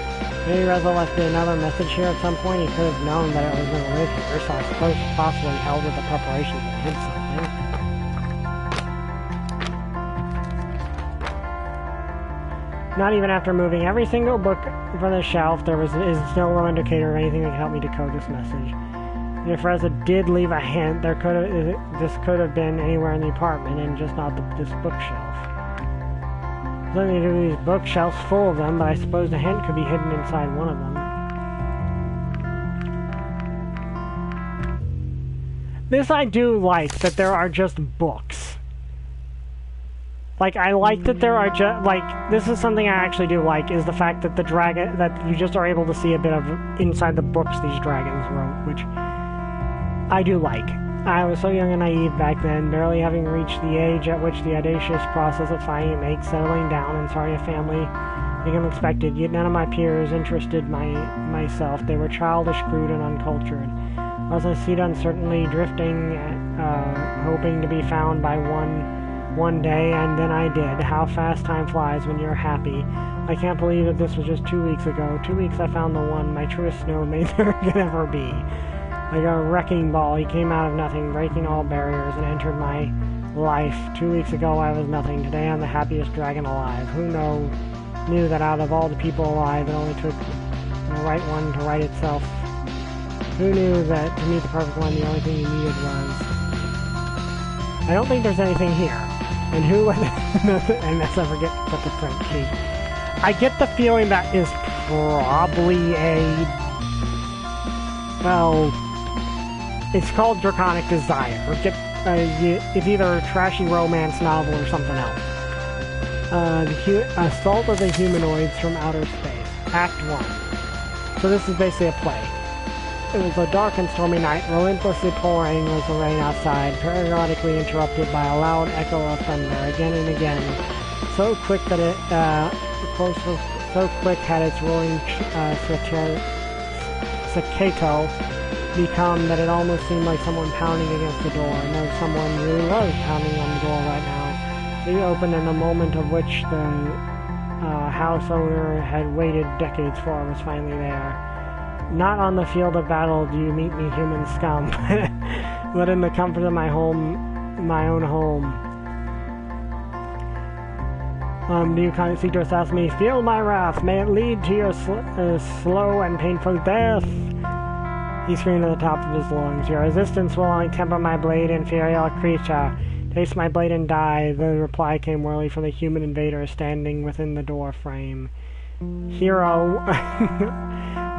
Maybe Rezo left me another message here at some point. He could have known that I was going to live here, so I suppose it possibly held with the preparations and hid something. Not even after moving every single book from the shelf, is still no indicator of anything that could help me decode this message. And if Reza did leave a hint, this could have been anywhere in the apartment and just not this bookshelf. There's nothing to do with these bookshelves full of them, but I suppose the hint could be hidden inside one of them. This I do like, that there are just books. Like, I like that there are just, like, this is something I actually do like, is the fact that that you just are able to see a bit of inside the books these dragons wrote, which I do like. I was so young and naive back then, barely having reached the age at which the audacious process of finding a mate, settling down, and starting a family became expected, yet none of my peers interested myself. They were childish, crude, and uncultured. I was a seed uncertainly drifting, hoping to be found by one day, and then I did. How fast time flies when you're happy. I can't believe that this was just 2 weeks ago. 2 weeks I found the one, my truest snowmate there could ever be. Like a wrecking ball, he came out of nothing, breaking all barriers, and entered my life. 2 weeks ago I was nothing. Today I'm the happiest dragon alive. Who knew that out of all the people alive, it only took the right one to right itself. Who knew that to meet the perfect one, the only thing you needed was... I don't think there's anything here. And who was it? And let's never get to the print key. I get the feeling that is probably well, it's called Draconic Desire. It's either a trashy romance novel or something else. Assault of the Humanoids from Outer Space, Act 1. So this is basically a play. It was a dark and stormy night. Relentlessly pouring was the rain outside, periodically interrupted by a loud echo of thunder, again and again. So quick that so quick had its roaring staccato become that it almost seemed like someone pounding against the door. And though someone really was pounding on the door right now, it opened in a moment of which the house owner had waited decades for was finally there. Not on the field of battle do you meet me, human scum, but in the comfort of my own home. Do you kind of seek to assassinate me? Feel my wrath. May it lead to your slow and painful death. He screamed at the top of his lungs. Your resistance will only temper my blade, inferior creature. Taste my blade and die. The reply came whirly from the human invader standing within the door frame. Hero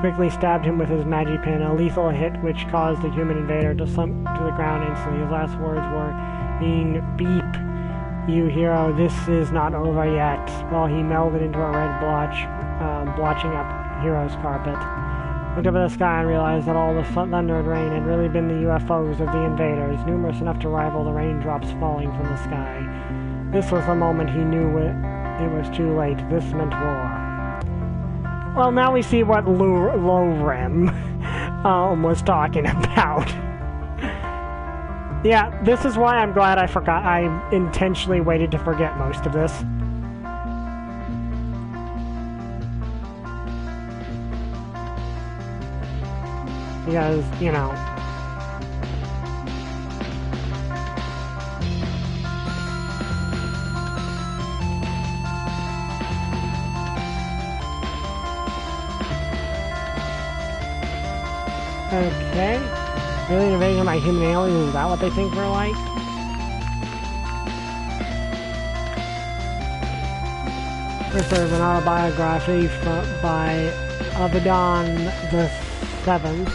quickly stabbed him with his magipin, a lethal hit which caused the human invader to slump to the ground instantly. His last words were, beep, you hero, this is not over yet, while he melded into a red blotch, blotching up Hero's carpet. Looked up at the sky and realized that all the thunder and rain had really been the UFOs of the invaders, numerous enough to rival the raindrops falling from the sky. This was the moment he knew it was too late. This meant war. Well, now we see what Lorem was talking about. Yeah, this is why I'm glad I forgot. I intentionally waited to forget most of this. Because, you know... Okay. Really invasion by human aliens, is that what they think we're like? This is an autobiography by Abaddon the Seventh,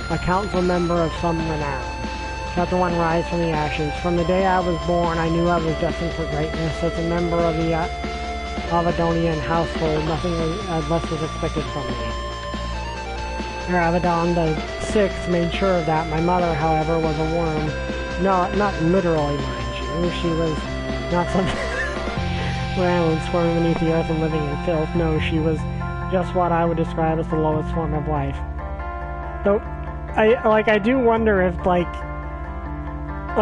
a council member of some renown. Chapter 1, Rise from the Ashes. From the day I was born, I knew I was destined for greatness. As a member of the Abaddonian household, nothing less was expected from me. Abaddon the Sixth made sure of that. My mother, however, was a worm. No, not literally, mind you. She was not some rambling, squirming beneath the earth and living in filth. No, she was just what I would describe as the lowest form of life. Though, I do wonder if, like,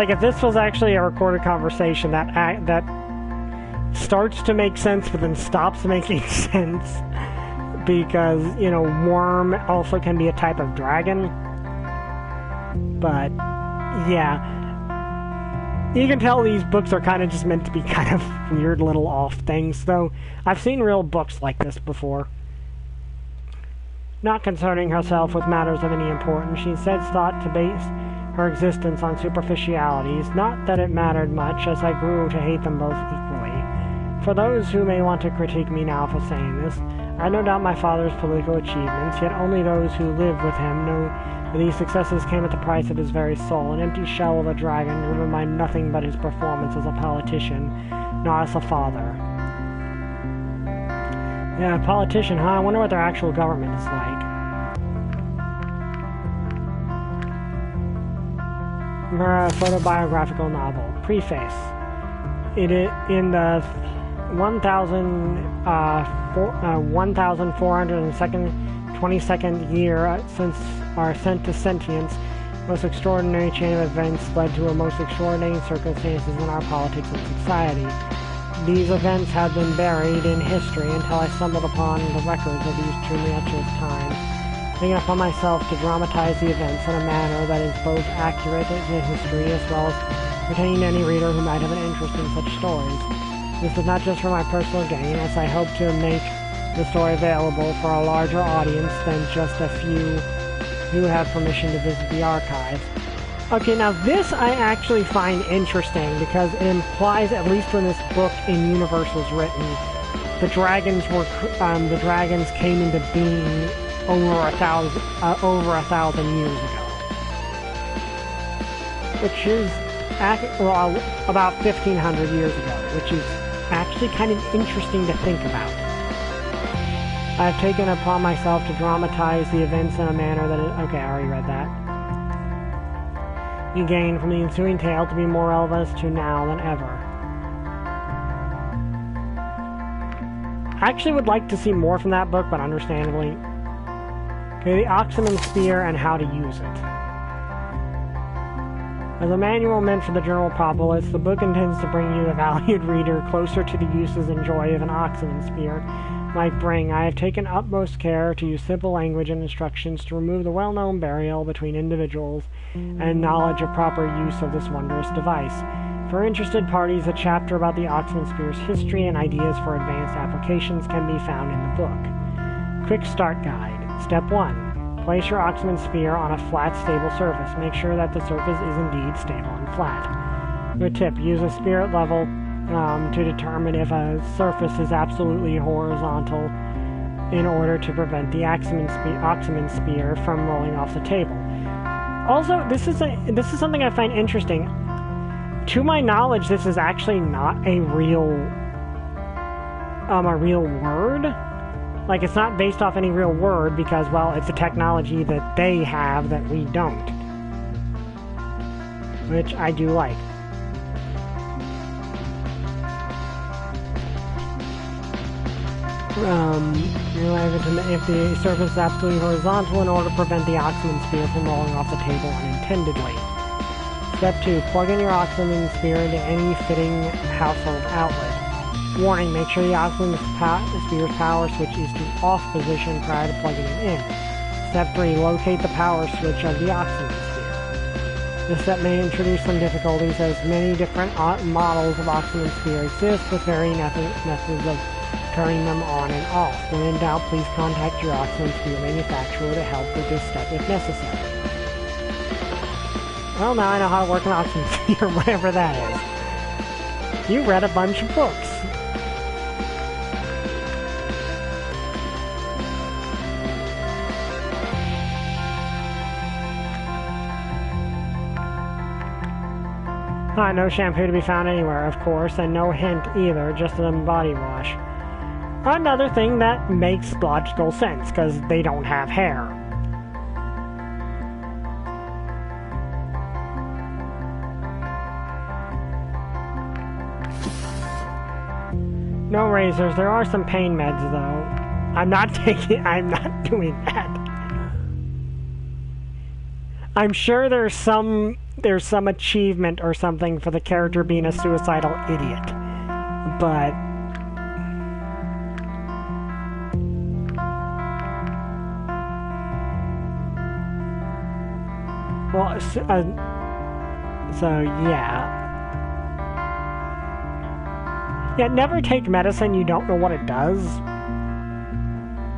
if this was actually a recorded conversation that starts to make sense but then stops making sense. Because, you know, worm also can be a type of dragon. But, yeah. You can tell these books are kind of just meant to be kind of weird little off things, though I've seen real books like this before. Not concerning herself with matters of any importance, she instead sought to base her existence on superficialities. Not that it mattered much, as I grew to hate them both equally. For those who may want to critique me now for saying this, I no doubt my father's political achievements, yet only those who lived with him know that these successes came at the price of his very soul, an empty shell of a dragon driven by nothing but his performance as a politician, not as a father. Yeah, a politician, huh? I wonder what their actual government is like. Photobiographical novel. Preface. In the 1,422nd year since our ascent to sentience, most extraordinary chain of events led to a most extraordinary circumstances in our politics and society. These events had been buried in history until I stumbled upon the records of these tumultuous times, taking upon myself to dramatize the events in a manner that is both accurate to history as well as retaining any reader who might have an interest in such stories. This is not just for my personal gain, as I hope to make the story available for a larger audience than just a few who have permission to visit the archive. Okay, now this I actually find interesting because it implies, at least when this book in universe was written, the dragons came into being over a thousand years ago, which is about 1,500 years ago, which is actually kind of interesting to think about. I have taken upon myself to dramatize the events in a manner that is... Okay, I already read that. You gain from the ensuing tale to be more relevant to now than ever. I actually would like to see more from that book, but understandably... Okay, the Oxman Spear and how to use it. As a manual meant for the general populace, the book intends to bring you, the valued reader, closer to the uses and joy of an Oxman Spear might bring. I have taken utmost care to use simple language and instructions to remove the well-known barrier between individuals and knowledge of proper use of this wondrous device. For interested parties, a chapter about the Oxman Spear's history and ideas for advanced applications can be found in the book. Quick Start Guide. Step 1. Place your Oxman Spear on a flat, stable surface. Make sure that the surface is indeed stable and flat. Good tip. Use a spirit level to determine if a surface is absolutely horizontal in order to prevent the Oxman Spear from rolling off the table. Also, this is something I find interesting. To my knowledge, this is actually not a real word. Like, it's not based off any real word because, well, it's a technology that they have that we don't. Which I do like. If the surface is absolutely horizontal in order to prevent the Oxman Spear from rolling off the table unintendedly. Step 2. Plug in your oxygen spear into any fitting household outlet. Warning, make sure the oxygen spear's power switch is to off position prior to plugging it in. Step 3. Locate the power switch of the oxygen spear. This step may introduce some difficulties as many different models of oxygen spear exist with varying methods of turning them on and off. When in doubt, please contact your oxygen spear manufacturer to help with this step if necessary. Well, now I know how to work an oxygen spear, whatever that is. You read a bunch of books. No shampoo to be found anywhere, of course, and no hint either, just a body wash. Another thing that makes logical sense, because they don't have hair. No razors. There are some pain meds, though. I'm not doing that. I'm sure there's some achievement or something for the character being a suicidal idiot. But well, so yeah. Yeah, never take medicine you don't know what it does.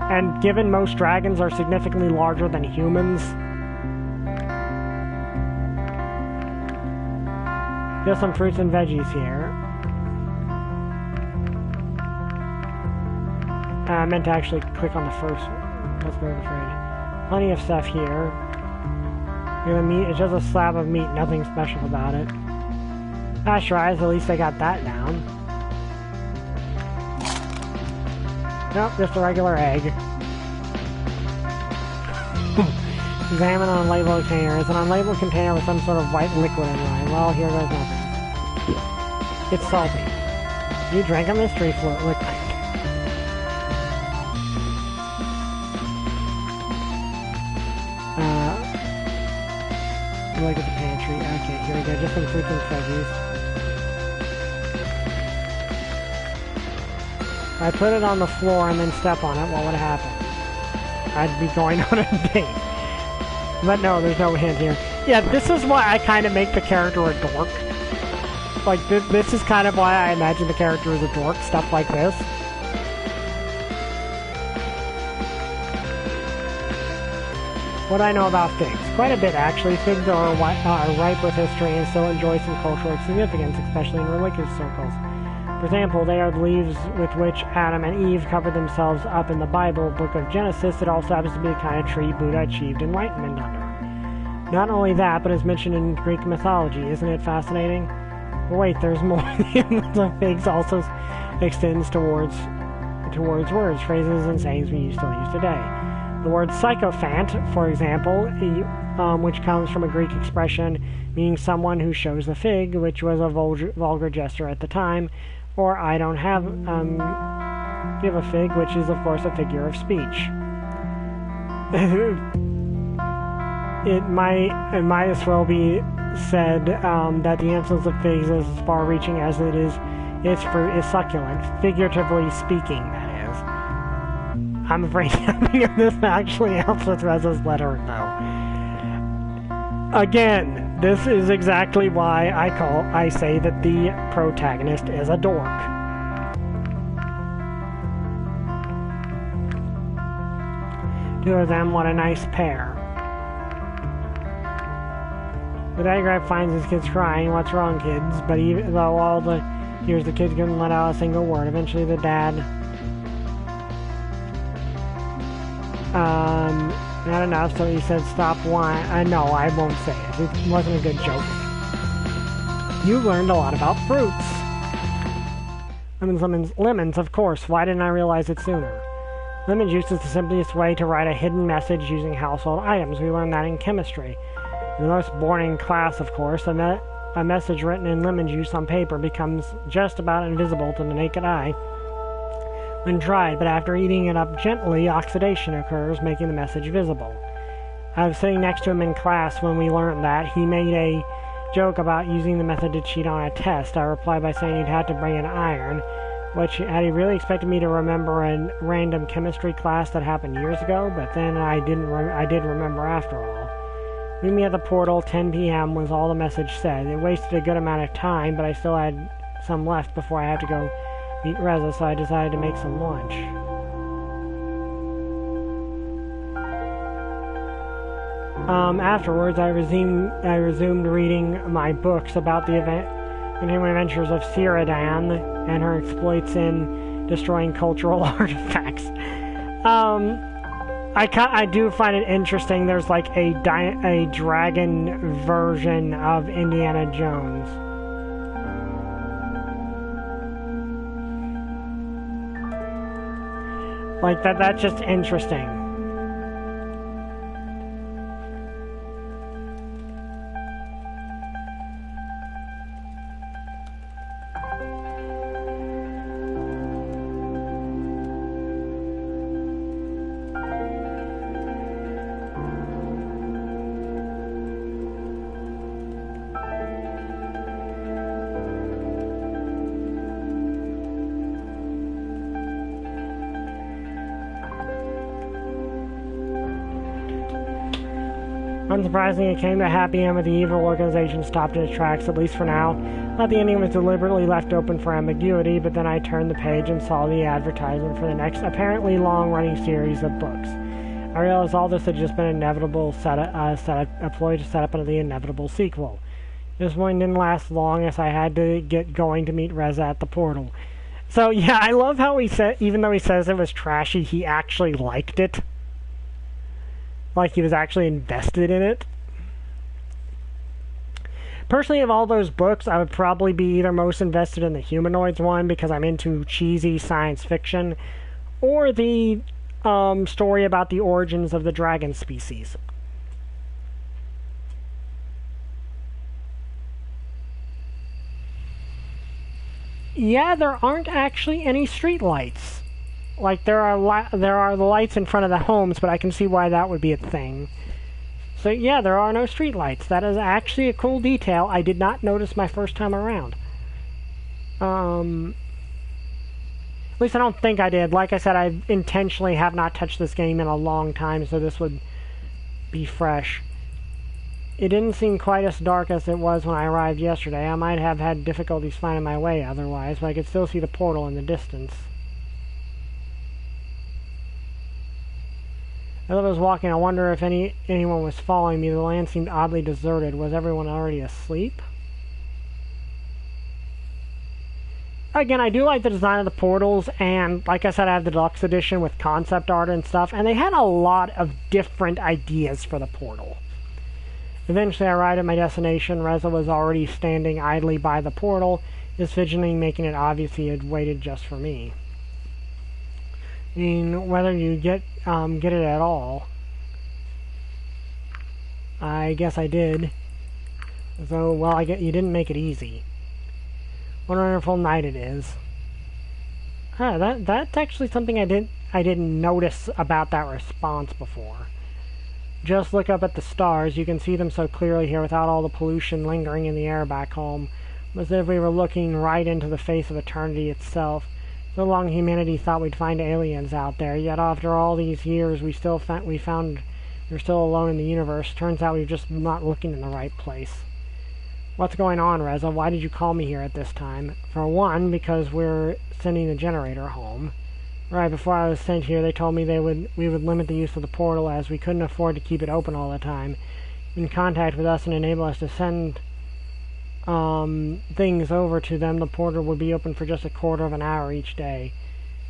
And given most dragons are significantly larger than humans, there's some fruits and veggies here. I meant to actually click on the first one. Let's go to the fridge. Plenty of stuff here. The meat, it's just a slab of meat, nothing special about it. Pasteurized, at least I got that down. Nope, just a regular egg. Examine an unlabeled container. It's an unlabeled container with some sort of white liquid in it. Well, here goes nothing. It's salty. You drank a mystery liquid. Look at the pantry. Okay, here we go. Just some fruits and veggies. If I put it on the floor and then step on it, what would happen? I'd be going on a date. But no, there's no hint here. Yeah, this is why I kind of make the character a dork. Like, this is kind of why I imagine the character as a dork, stuff like this. What do I know about figs? Quite a bit, actually. Figs are ripe with history and still enjoy some cultural significance, especially in religious circles. For example, they are the leaves with which Adam and Eve covered themselves up in the Bible, Book of Genesis. It also happens to be the kind of tree Buddha achieved enlightenment under. Not only that, but is mentioned in Greek mythology. Isn't it fascinating? But wait, there's more. The figs also extends towards words, phrases, and sayings we still use today. The word sycophant, for example, which comes from a Greek expression meaning someone who shows a fig, which was a vulgar gesture at the time, or I don't have give a fig, which is of course a figure of speech. It might as well be said that the influence of figs is as far-reaching as its fruit is succulent, figuratively speaking, that is. I'm afraid nothing of this actually helps with Reza's letter, though. Again, this is exactly why I say that the protagonist is a dork. Two of them, what a nice pair. The diagram finds his kids crying. What's wrong, kids? But even though here's the kids couldn't let out a single word. Eventually the dad not enough, so he said stop whining. No, I won't say it. It wasn't a good joke. You learned a lot about fruits. Lemons, of course. Why didn't I realize it sooner? Lemon juice is the simplest way to write a hidden message using household items. We learned that in chemistry. The most boring class, of course. A message written in lemon juice on paper becomes just about invisible to the naked eye when dried, but after eating it up gently, oxidation occurs, making the message visible. I was sitting next to him in class when we learned that. He made a joke about using the method to cheat on a test. I replied by saying he'd had to bring an iron, which had he really expected me to remember a random chemistry class that happened years ago, but then I did remember after all. Meet me at the portal, 10 p.m. was all the message said. It wasted a good amount of time, but I still had some left before I had to go meet Reza, so I decided to make some lunch. Afterwards, I resumed reading my books about the continuing adventures of Ceradan and her exploits in destroying cultural artifacts. I do find it interesting. There's like a dragon version of Indiana Jones. Like that's just interesting. Unsurprisingly, it came to a happy end with the evil organization stopped in its tracks, at least for now. Thought the ending was deliberately left open for ambiguity, but then I turned the page and saw the advertisement for the next, apparently long-running series of books. I realized all this had just been an inevitable a ploy to set up the inevitable sequel. This one didn't last long, as I had to get going to meet Reza at the portal. So, yeah, I love how he said, even though he says it was trashy, he actually liked it. Like he was actually invested in it. Personally, of all those books, I would probably be either most invested in the humanoids one because I'm into cheesy science fiction, or the story about the origins of the dragon species. Yeah, there aren't actually any street lights. Like, there are the lights in front of the homes, but I can see why that would be a thing. So, yeah, there are no street lights. That is actually a cool detail I did not notice my first time around. At least I don't think I did. Like I said, I intentionally have not touched this game in a long time, so this would be fresh. It didn't seem quite as dark as it was when I arrived yesterday. I might have had difficulties finding my way otherwise, but I could still see the portal in the distance. As I was walking, I wonder if anyone was following me. The land seemed oddly deserted. Was everyone already asleep? Again, I do like the design of the portals, and like I said, I have the deluxe edition with concept art and stuff, and they had a lot of different ideas for the portal. Eventually, I arrived at my destination. Reza was already standing idly by the portal, his fidgeting making it obvious he had waited just for me. I mean, whether you get it at all. I guess I did. So, well, you didn't make it easy. What a wonderful night it is. That's actually something I didn't notice about that response before. Just look up at the stars. You can see them so clearly here without all the pollution lingering in the air back home. As if we were looking right into the face of eternity itself. So long humanity thought we'd find aliens out there, yet after all these years we found we're still alone in the universe. Turns out we're just not looking in the right place. What's going on, Reza? Why did you call me here at this time? For one, because we're sending the generator home. Right before I was sent here, they told me we would limit the use of the portal as we couldn't afford to keep it open all the time. In contact with us and enable us to send things over to them, the portal would be open for just a quarter of an hour each day.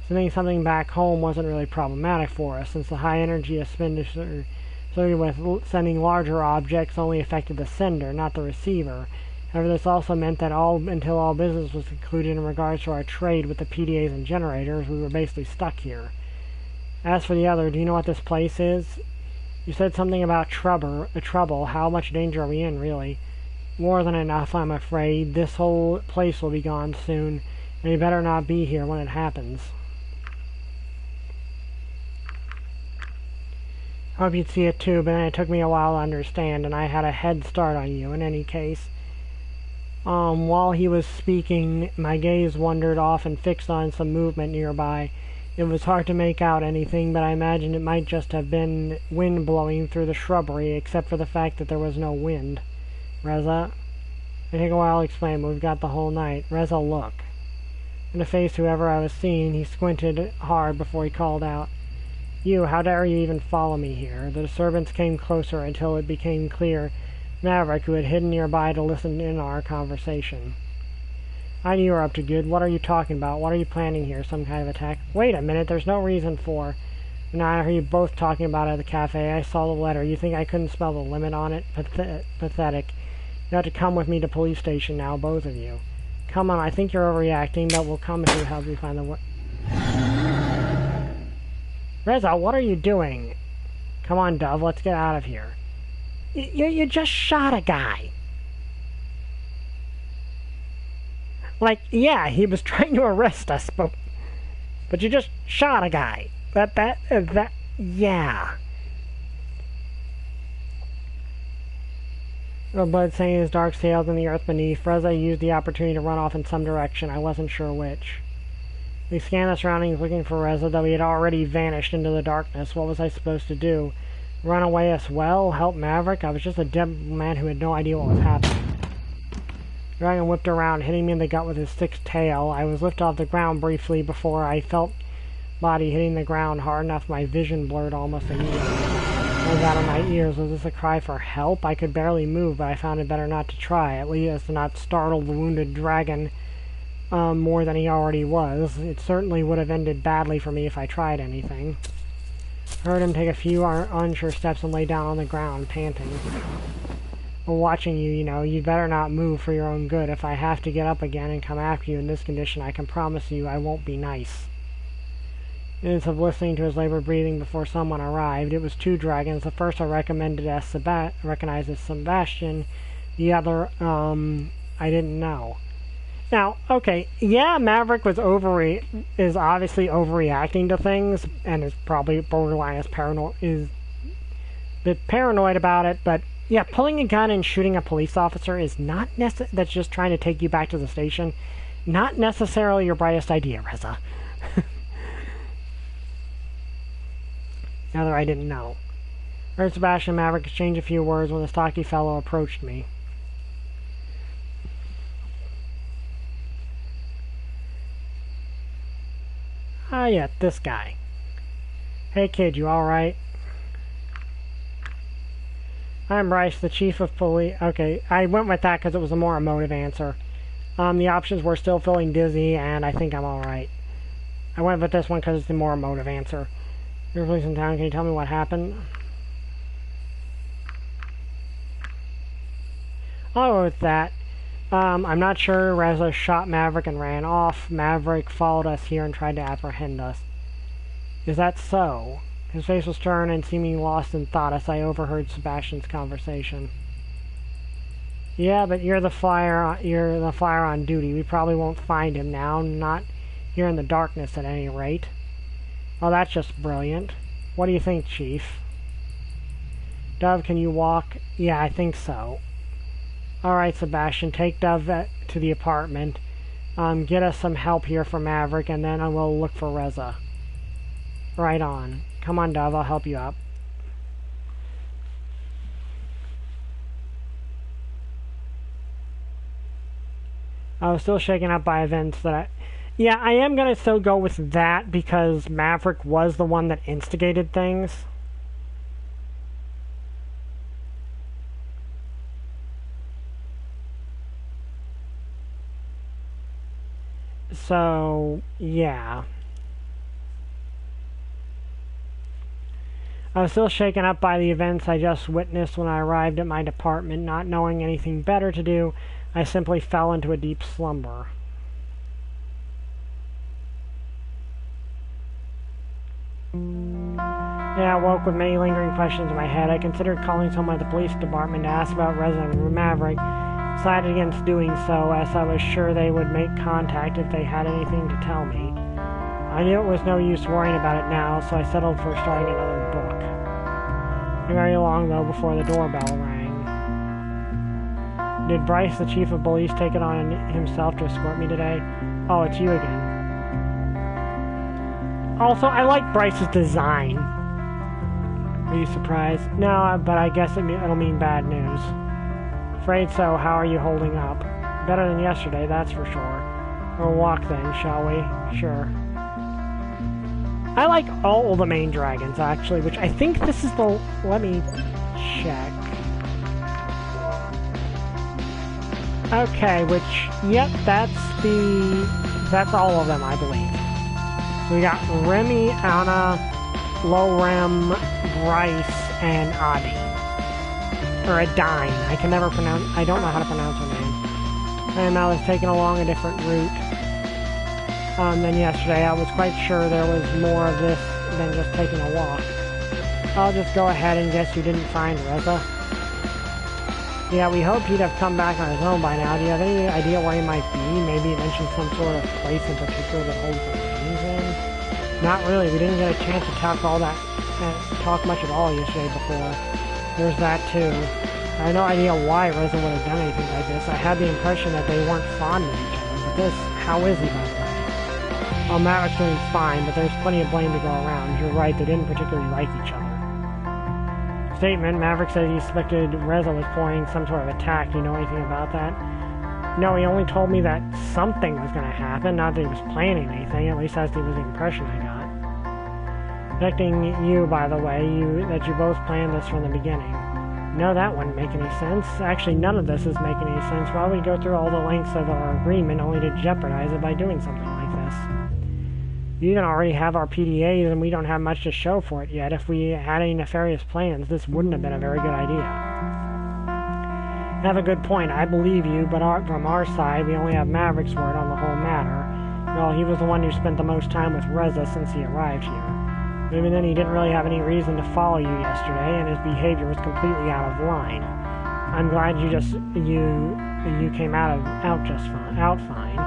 Sending something back home wasn't really problematic for us, since the high energy expenditure with sending larger objects only affected the sender, not the receiver. However, this also meant that until all business was concluded in regards to our trade with the PDAs and generators, we were basically stuck here. As for the other, do you know what this place is? You said something about trouble. How much danger are we in, really? More than enough, I'm afraid. This whole place will be gone soon, and we better not be here when it happens. I hope you'd see it too, but then it took me a while to understand, and I had a head start on you in any case. While he was speaking, my gaze wandered off and fixed on some movement nearby. It was hard to make out anything, but I imagined it might just have been wind blowing through the shrubbery, except for the fact that there was no wind. Reza? It took a while to explain, but we've got the whole night. Reza, look. In the face whoever I was seeing, he squinted hard before he called out, You, how dare you even follow me here? The disturbance came closer until it became clear Maverick, who had hidden nearby to listen in on our conversation. I knew you were up to good. What are you talking about? What are you planning here? Some kind of attack? Wait a minute, there's no reason for... Now I heard you both talking about it at the cafe. I saw the letter. You think I couldn't smell the limit on it? Pathetic. You have to come with me to police station now, both of you. Come on, I think you're overreacting, but we'll come if you help me find the way. Reza, what are you doing? Come on, Dove, let's get out of here. You just shot a guy. Like, yeah, he was trying to arrest us, but you just shot a guy. Yeah. The blood saying his dark sails in the earth beneath. Reza used the opportunity to run off in some direction. I wasn't sure which. We scanned the surroundings looking for Reza, though he had already vanished into the darkness. What was I supposed to do? Run away as well? Help Maverick? I was just a dead man who had no idea what was happening. The dragon whipped around, hitting me in the gut with his thick tail. I was lifted off the ground briefly before I felt body hitting the ground hard enough my vision blurred almost immediately. I was out of my ears. Was this a cry for help? I could barely move, but I found it better not to try, at least as to not startle the wounded dragon more than he already was. It certainly would have ended badly for me if I tried anything. I heard him take a few unsure steps and lay down on the ground, panting. We're watching you, you know. You'd better not move for your own good. If I have to get up again and come after you in this condition, I can promise you I won't be nice. Minutes of listening to his labored breathing before someone arrived. It was two dragons. The first I recognized as Sebastian. The other, I didn't know. Now, okay, yeah, Maverick is obviously overreacting to things, and is probably borderline is a bit paranoid about it, but yeah, pulling a gun and shooting a police officer is not that's just trying to take you back to the station. Not necessarily your brightest idea, Reza. The other I didn't know. I heard Sebastian and Maverick exchange a few words when the stocky fellow approached me. Ah, yeah, this guy. Hey, kid, you alright? I'm Bryce, the chief of police. Okay, I went with that because it was a more emotive answer. The options were still feeling dizzy, and I think I'm alright. I went with this one because it's the more emotive answer. You're police in town, can you tell me what happened? I'll go with that. I'm not sure. Reza shot Maverick and ran off. Maverick followed us here and tried to apprehend us. Is that so? His face was stern and seeming lost in thought as I overheard Sebastian's conversation. Yeah, but you're the flyer on duty. We probably won't find him now, not here in the darkness at any rate. Oh, that's just brilliant. What do you think, Chief? Dove, can you walk? Yeah, I think so. Alright, Sebastian, take Dove to the apartment. Get us some help here for Maverick, and then I will look for Reza. Right on. Come on, Dove, I'll help you up. I was still shaken up by events that Yeah, I am going to still go with that because Maverick was the one that instigated things. So, yeah. I was still shaken up by the events I just witnessed when I arrived at my department. Not knowing anything better to do, I simply fell into a deep slumber. Yeah, I woke with many lingering questions in my head. I considered calling someone at the police department to ask about Resident Maverick. Decided against doing so, as I was sure they would make contact if they had anything to tell me. I knew it was no use worrying about it now, so I settled for starting another book. Not very long, though, before the doorbell rang. Did Bryce, the chief of police, take it on himself to escort me today? Oh, it's you again. Also, I like Bryce's design. Are you surprised? No, but I guess it'll mean bad news. Afraid so. How are you holding up? Better than yesterday, that's for sure. We'll walk then, shall we? Sure. I like all the main dragons, actually, which I think this is the... Let me check. Okay, which... Yep, that's all of them, I believe. So we got Remy, Anna, Lorem, Bryce, and Adi. Or Adine. I can never pronounce... I don't know how to pronounce her name. And I was taken along a different route than yesterday. I was quite sure there was more of this than just taking a walk. I'll just go ahead and guess you didn't find Reza. Yeah, we hoped he'd have come back on his own by now. Do you have any idea where he might be? Maybe you mentioned some sort of place in particular that holds the rings in? Not really. We didn't get a chance to talk much at all yesterday before. There's that too. I had no idea why Reza would have done anything like this. I had the impression that they weren't fond of each other. But this, how is he, by the way? Well, Maverick's doing fine, but there's plenty of blame to go around. You're right, they didn't particularly like each other. Statement, Maverick said he suspected Reza was planning some sort of attack. Do you know anything about that? No, he only told me that something was going to happen, not that he was planning anything. At least that was the impression I got. Connecting you, by the way, that you both planned this from the beginning. No, that wouldn't make any sense. Actually, none of this is making any sense. Why would we go through all the lengths of our agreement only to jeopardize it by doing something like this? You don't already have our PDAs, and we don't have much to show for it yet. If we had any nefarious plans, this wouldn't have been a very good idea. You have a good point. I believe you, but from our side, we only have Maverick's word on the whole matter. Well, he was the one who spent the most time with Reza since he arrived here. But even then, he didn't really have any reason to follow you yesterday, and his behavior was completely out of line. I'm glad you came out fine.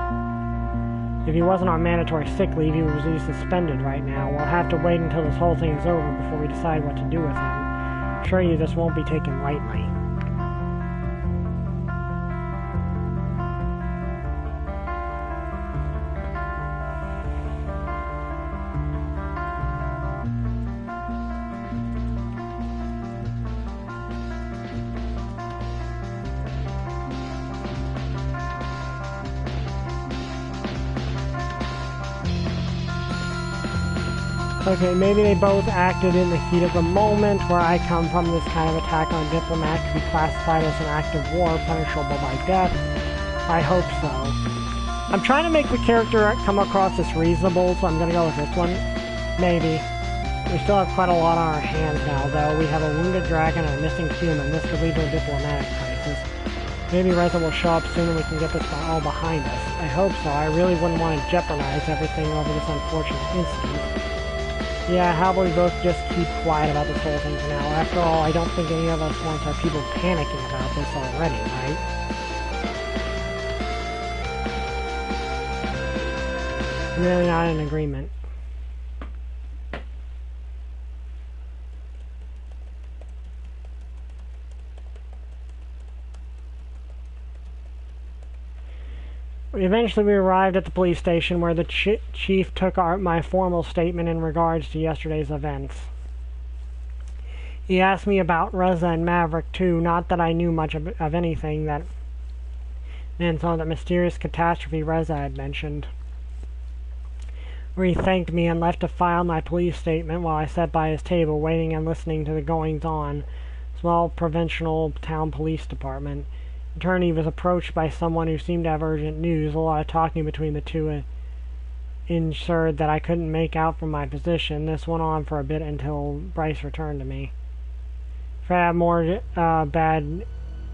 If he wasn't on mandatory sick leave, he would be suspended right now. We'll have to wait until this whole thing is over before we decide what to do with him. I assure you this won't be taken lightly. Okay, maybe they both acted in the heat of the moment. Where I come from, this kind of attack on a diplomat could be classified as an act of war, punishable by death. I hope so. I'm trying to make the character come across as reasonable, so I'm going to go with this one. Maybe. We still have quite a lot on our hands now, though. We have a wounded dragon and a missing human. This could lead to a diplomatic crisis. Maybe Reza will show up soon and we can get this all behind us. I hope so. I really wouldn't want to jeopardize everything over this unfortunate incident. Yeah, how about we both just keep quiet about this whole thing for now? After all, I don't think any of us wants our people panicking about this already, right? I'm really not in agreement. Eventually we arrived at the police station where the chief took my formal statement in regards to yesterday's events. He asked me about Reza and Maverick too, not that I knew much of anything that then saw the mysterious catastrophe Reza had mentioned. Where he thanked me and left to file my police statement while I sat by his table waiting and listening to the goings-on. Small provincial town police department. Attorney was approached by someone who seemed to have urgent news. A lot of talking between the two ensured that I couldn't make out from my position. This went on for a bit until Bryce returned to me. If I have more bad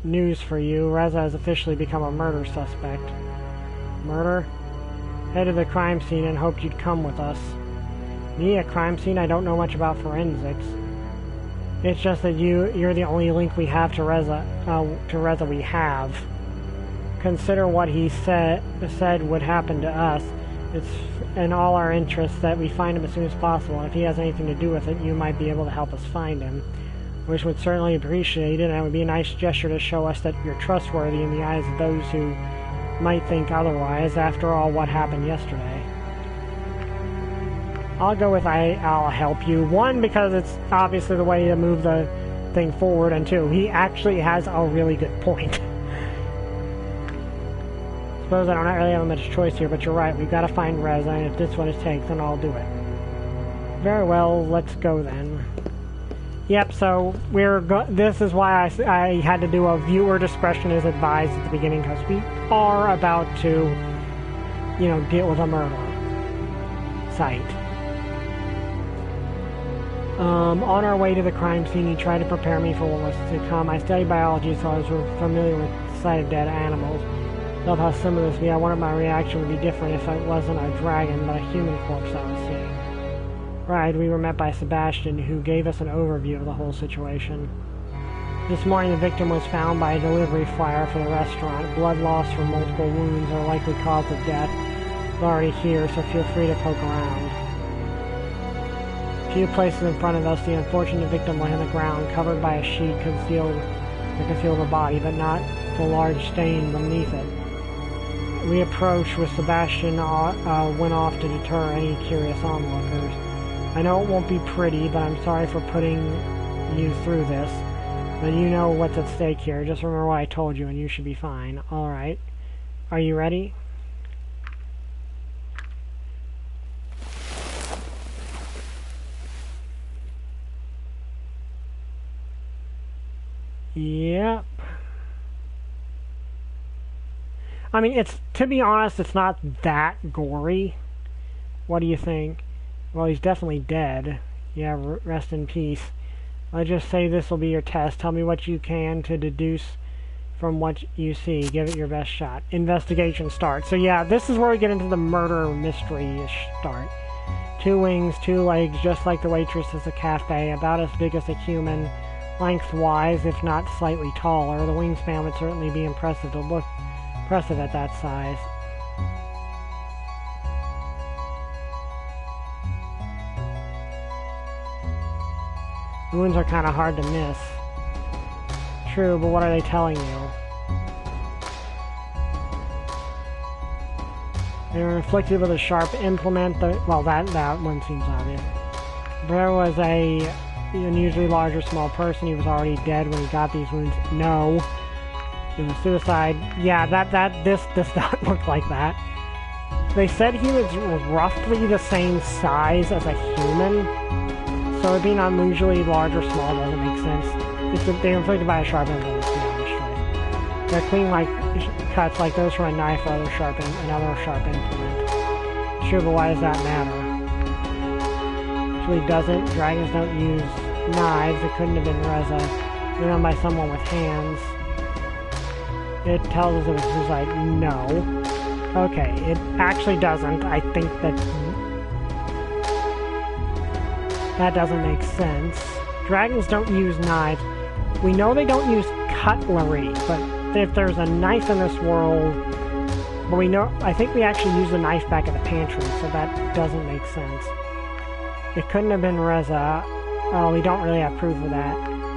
news for you, Reza has officially become a murder suspect. Murder? Head of the crime scene and hoped you'd come with us. Me, a crime scene? I don't know much about forensics. It's just that you're the only link we have to Reza we have. Consider what he said would happen to us. It's in all our interests that we find him as soon as possible. If he has anything to do with it, you might be able to help us find him. which would certainly appreciate it, and it would be a nice gesture to show us that you're trustworthy in the eyes of those who might think otherwise, after all what happened yesterday. I'll go with I'll help you. One, because it's obviously the way to move the thing forward, and two, he actually has a really good point. Suppose I don't really have much choice here, but you're right, we've got to find Reza, and if this is what it takes, then I'll do it. Very well, let's go then. Yep, so this is why I had to do a viewer discretion is advised at the beginning, because we are about to, you know, deal with a murder site. On our way to the crime scene, he tried to prepare me for what was to come. I studied biology, so I was familiar with the sight of dead animals. Felt how similar this would be. I wondered my reaction would be different if it wasn't a dragon, but a human corpse I was seeing. Right, we were met by Sebastian, who gave us an overview of the whole situation. This morning, the victim was found by a delivery flyer for the restaurant. Blood loss from multiple wounds are likely cause of death. It's already here, so feel free to poke around. A few places in front of us, the unfortunate victim lay on the ground, covered by a sheet that concealed the body, but not the large stain beneath it. We approached with Sebastian went off to deter any curious onlookers. I know it won't be pretty, but I'm sorry for putting you through this. But you know what's at stake here. Just remember what I told you and you should be fine. Alright. Are you ready? Yep. I mean, to be honest, it's not that gory. What do you think? Well, he's definitely dead. Yeah, rest in peace. Let's just say this will be your test. Tell me what you can to deduce from what you see. Give it your best shot. Investigation start. So yeah, this is where we get into the murder mystery-ish start. 2 wings, 2 legs, just like the waitress at the cafe, about as big as a human, lengthwise, if not slightly taller. The wingspan would certainly be impressive to look impressive at that size. The wounds are kind of hard to miss. True, but what are they telling you? They were inflicted with a sharp implement. Well, that one seems obvious. There was a unusually large or small person. He was already dead when he got these wounds. No. It was suicide. Yeah, this does not look like that. They said he was roughly the same size as a human. So it being unusually large or small doesn't make sense. They were inflicted by a sharp implement, to be honest. They're clean like cuts like those from a knife or another sharp implement. Sure, but why does that matter? Actually doesn't. Dragons don't use knives. It couldn't have been Reza. They're done by someone with hands. It tells us it was suicide. No. Okay, it actually doesn't. I think that doesn't make sense. Dragons don't use knives. We know they don't use cutlery, but if there's a knife in this world, but we know, I think we actually use the knife back at the pantry, so that doesn't make sense. It couldn't have been Reza. We don't really have proof of that.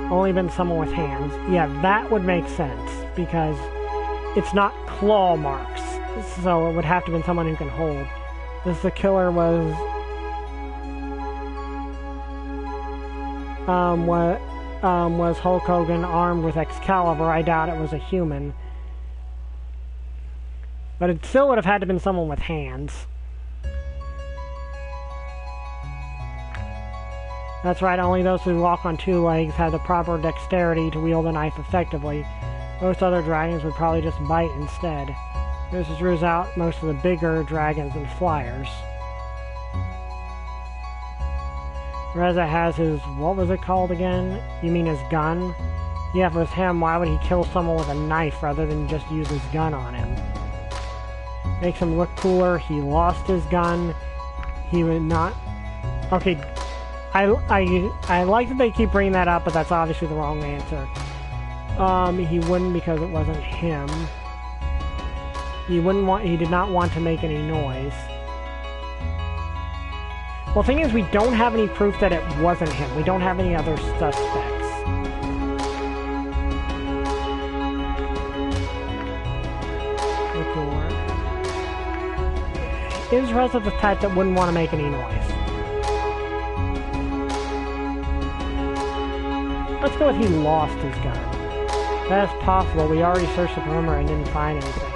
Only been someone with hands. Yeah, that would make sense, because it's not claw marks, so it would have to have been someone who can hold. The killer was Hulk Hogan armed with Excalibur. I doubt it was a human. But it still would have had to have been someone with hands. That's right, only those who walk on 2 legs have the proper dexterity to wield a knife effectively. Most other dragons would probably just bite instead. This rules out most of the bigger dragons and flyers. Reza has his, what was it called again? You mean his gun? Yeah, if it was him, why would he kill someone with a knife rather than just use his gun on him? Makes him look cooler. He lost his gun. He would not... Okay, I like that they keep bringing that up, but that's obviously the wrong answer. He wouldn't because it wasn't him. He did not want to make any noise. Well, the thing is, we don't have any proof that it wasn't him. We don't have any other suspects. is Reza the type that wouldn't want to make any noise? Let's go with he lost his gun. That is possible. We already searched the perimeter and didn't find anything.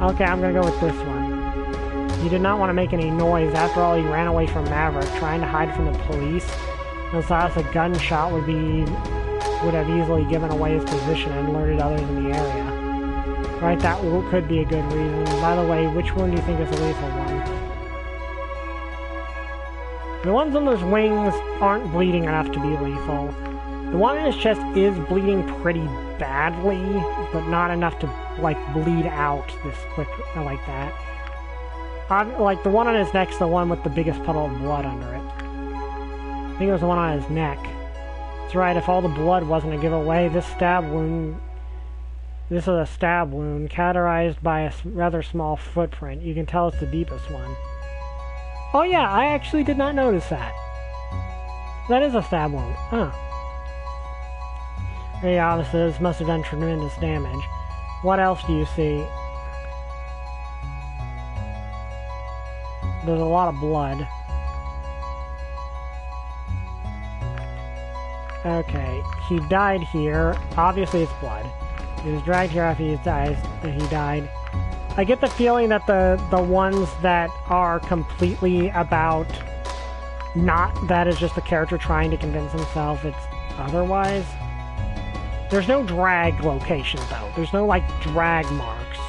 Okay, I'm gonna go with this one. He did not want to make any noise. After all, he ran away from Maverick, trying to hide from the police. Besides, a gunshot would have easily given away his position and alerted others in the area. Right, that could be a good reason. By the way, which one do you think is the lethal one? The ones on those wings aren't bleeding enough to be lethal. The one in his chest is bleeding pretty badly, but not enough to, like, bleed out this quick, like that. Like, the one on his neck's the one with the biggest puddle of blood under it. I think it was the one on his neck. That's right, if all the blood wasn't a giveaway, this is a stab wound, categorized by a rather small footprint. You can tell it's the deepest one. Oh yeah, I actually did not notice that. That is a stab wound. Huh. Very obvious, this must have done tremendous damage. What else do you see? There's a lot of blood. Okay, he died here. Obviously it's blood. He was dragged here after he died. I get the feeling that the ones that are completely about not that is just the character trying to convince himself it's otherwise. There's no drag location though. There's no like drag marks.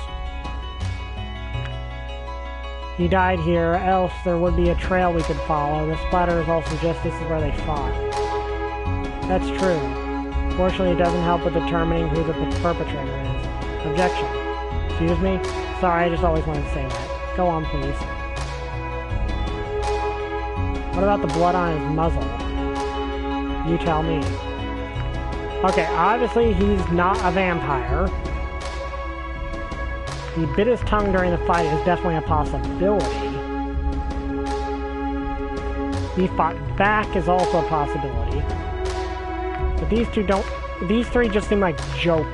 He died here, else there would be a trail we could follow. The splatters all suggest this is where they fought. That's true. Fortunately, it doesn't help with determining who the perpetrator is. Objection. Excuse me? Sorry, I just always wanted to say that. Go on, please. What about the blood on his muzzle? You tell me. Okay, obviously he's not a vampire. He bit his tongue during the fight is definitely a possibility. He fought back is also a possibility. But these three just seem like joke.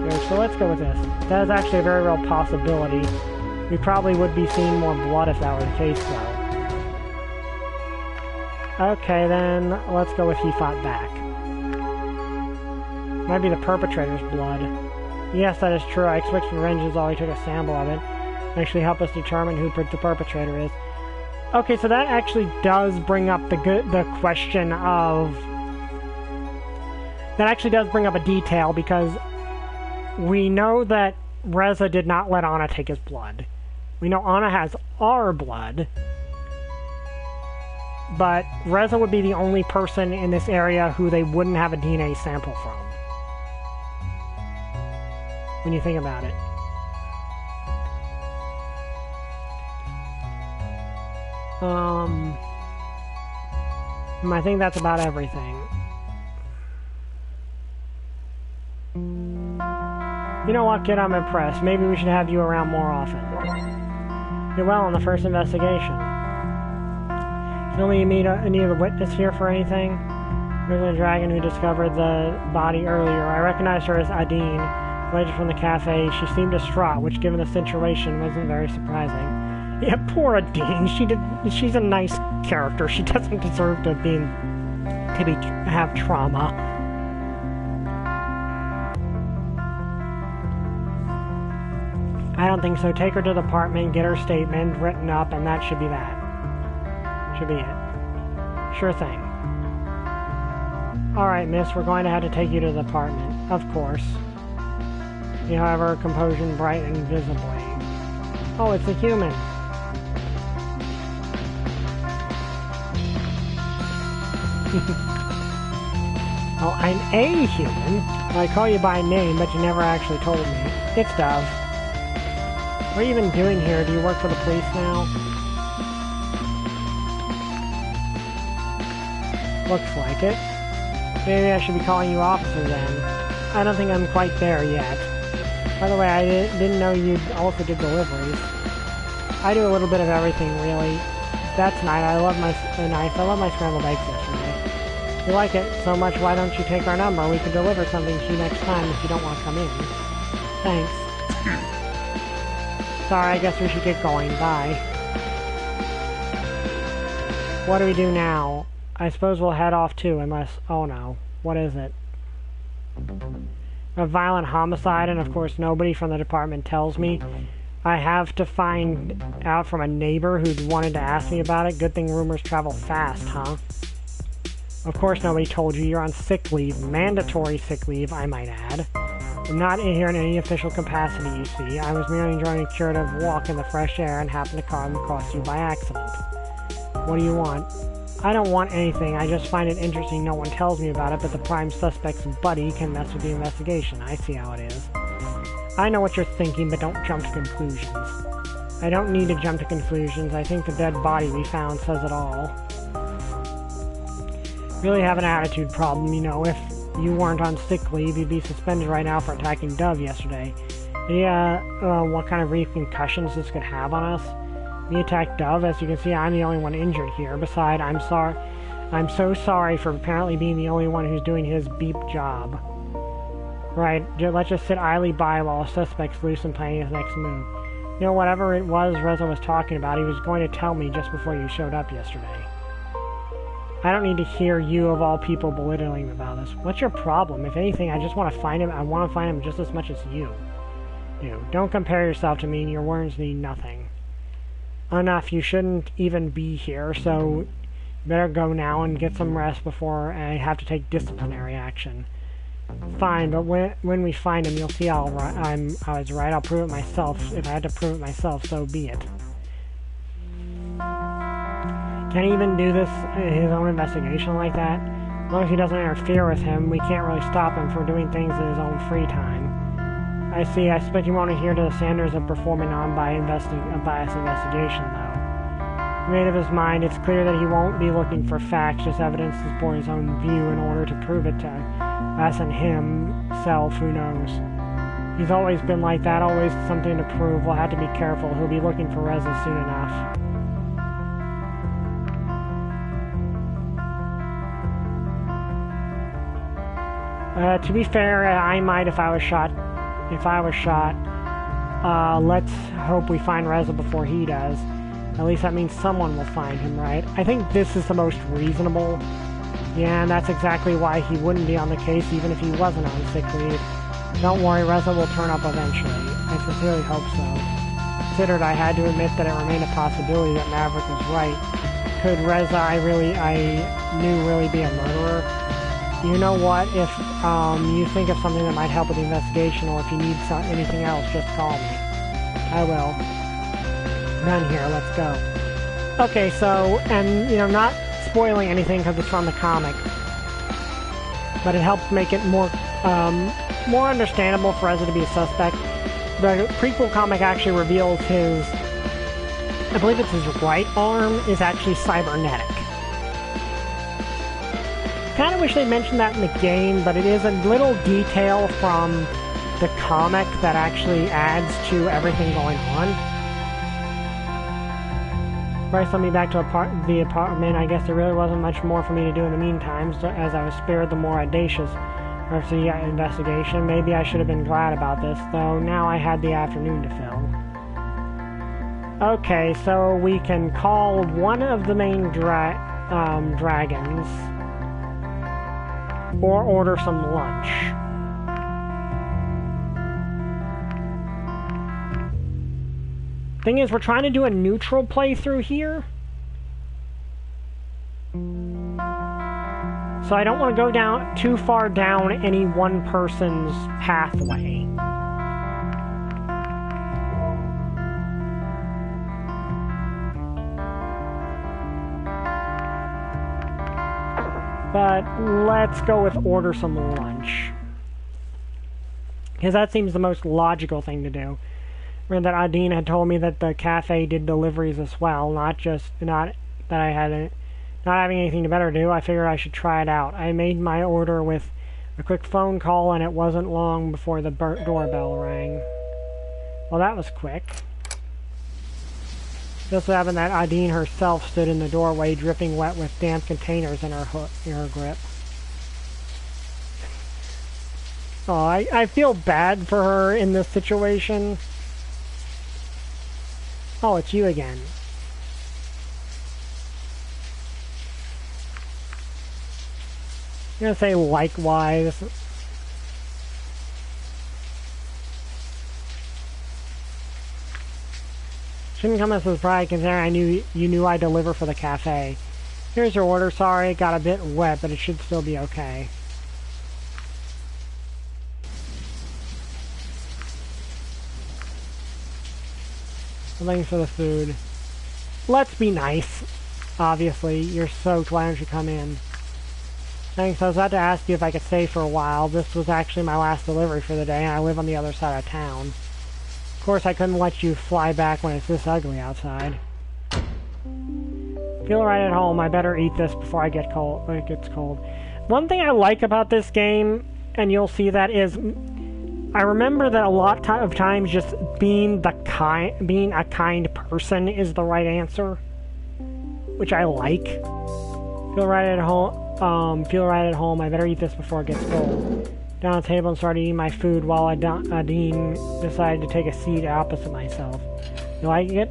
Okay, so let's go with this. That is actually a very real possibility. We probably would be seeing more blood if that were the case, though. Okay, then let's go with he fought back. Might be the perpetrator's blood. Yes, that is true. I expect revenge is all he took a sample of it. Actually help us determine who the perpetrator is. Okay, so that actually does bring up the question of... That actually does bring up a detail, because we know that Reza did not let Anna take his blood. We know Anna has our blood, but Reza would be the only person in this area who they wouldn't have a DNA sample from. When you think about it. I think that's about everything. You know what, kid? I'm impressed. Maybe we should have you around more often. You're well on the first investigation. Feel you need a witness here for anything? There's a dragon who discovered the body earlier. I recognized her as Adine, related from the cafe. She seemed distraught, which, given the situation, wasn't very surprising. Yeah, poor Adine. She's a nice character. She doesn't deserve to have trauma. I don't think so. Take her to the apartment, get her statement written up, and that should be that. Should be it. Sure thing. Alright, miss, we're going to have to take you to the apartment. Of course. You have her composure brightened visibly. Oh, it's a human. Oh, I'm a human. I call you by name, but you never actually told me. It's Dove. What are you even doing here? Do you work for the police now? Looks like it. Maybe I should be calling you officer then. I don't think I'm quite there yet. By the way, I didn't know you also did deliveries. I do a little bit of everything, really. That's nice. I love my scrambled eggs yesterday. If you like it so much, why don't you take our number? We can deliver something to you next time if you don't want to come in. Thanks. Sorry, I guess we should get going. Bye. What do we do now? I suppose we'll head off too, unless... Oh no. What is it? A violent homicide, and of course nobody from the department tells me. I have to find out from a neighbor who'd wanted to ask me about it. Good thing rumors travel fast, huh? Of course nobody told you. You're on sick leave. Mandatory sick leave, I might add. I'm not in here in any official capacity, you see. I was merely enjoying a curative walk in the fresh air and happened to come across you by accident. What do you want? I don't want anything. I just find it interesting no one tells me about it, but the prime suspect's buddy can mess with the investigation. I see how it is. I know what you're thinking, but don't jump to conclusions. I don't need to jump to conclusions. I think the dead body we found says it all. Really have an attitude problem, you know. If you weren't on sick leave, you'd be suspended right now for attacking Dove yesterday. Yeah, what kind of repercussions this could have on us? We attacked Dove. As you can see, I'm the only one injured here. Besides, I'm so sorry for apparently being the only one who's doing his beep job. Right, let's just sit idly by while a suspect's loose and planning his next move. You know, whatever it was Reza was talking about, he was going to tell me just before you showed up yesterday. I don't need to hear you, of all people, belittling about this. What's your problem? If anything, I just want to find him. I want to find him just as much as you do. Don't compare yourself to me, and your words mean nothing. Enough, you shouldn't even be here, so you better go now and get some rest before I have to take disciplinary action. Fine, but when we find him, you'll see I was right. I'll prove it myself. If I had to prove it myself, so be it. Can he even do this, his own investigation like that? As long as he doesn't interfere with him, we can't really stop him from doing things in his own free time. I see. I expect you won't adhere to the standards of performing non-biased investigation, though. He made up his mind. It's clear that he won't be looking for facts, just evidence to support his own view in order to prove it to us and himself, who knows. He's always been like that, always something to prove. We'll have to be careful. He'll be looking for Reza soon enough. To be fair, I might if I was shot. Let's hope we find Reza before he does. At least that means someone will find him, right? I think this is the most reasonable. Yeah, and that's exactly why he wouldn't be on the case even if he wasn't on sick leave. Don't worry, Reza will turn up eventually. I sincerely hope so. Considered, I had to admit that it remained a possibility that Maverick was right. Could Reza I knew really be a murderer? You know what? If you think of something that might help with the investigation, or if you need anything else, just call me. I will. Done here. Let's go. Okay, so, and, you know, not spoiling anything because it's from the comic, but it helps make it more understandable for Reza to be a suspect. The prequel comic actually reveals his, I believe it's his right arm, is actually cybernetic. Kind of wish they mentioned that in the game, but it is a little detail from the comic that actually adds to everything going on. Bryce led me back to the apartment. I guess there really wasn't much more for me to do in the meantime, so as I was spared the more audacious investigation. Maybe I should have been glad about this, though now I had the afternoon to fill. Okay, so we can call one of the main dragons, or order some lunch. Thing is, we're trying to do a neutral playthrough here. So I don't want to go too far down any one person's pathway. But let's go with order some lunch. Because that seems the most logical thing to do. Remember that Adine had told me that the cafe did deliveries as well, not having anything better to do. I figured I should try it out. I made my order with a quick phone call, and it wasn't long before the doorbell rang. Well, that was quick. Just so happened that Adine herself stood in the doorway, dripping wet with damp containers in her grip. Oh, I feel bad for her in this situation. Oh, it's you again. I'm gonna say likewise. Shouldn't come as a surprise considering you knew I deliver for the cafe. Here's your order. Sorry, it got a bit wet, but it should still be okay. Thanks for the food. Let's be nice. Obviously, you're soaked. Why don't you come in? Thanks. I was about to ask you if I could stay for a while. This was actually my last delivery for the day, and I live on the other side of town. Of course, I couldn't let you fly back when it's this ugly outside. Feel right at home. I better eat this before it gets cold. One thing I like about this game, and you'll see that, is I remember that a lot of times just being a kind person is the right answer, which I like. Feel right at home. Feel right at home. I better eat this before it gets cold. Down at the table and started eating my food while Dean decided to take a seat opposite myself. You like it?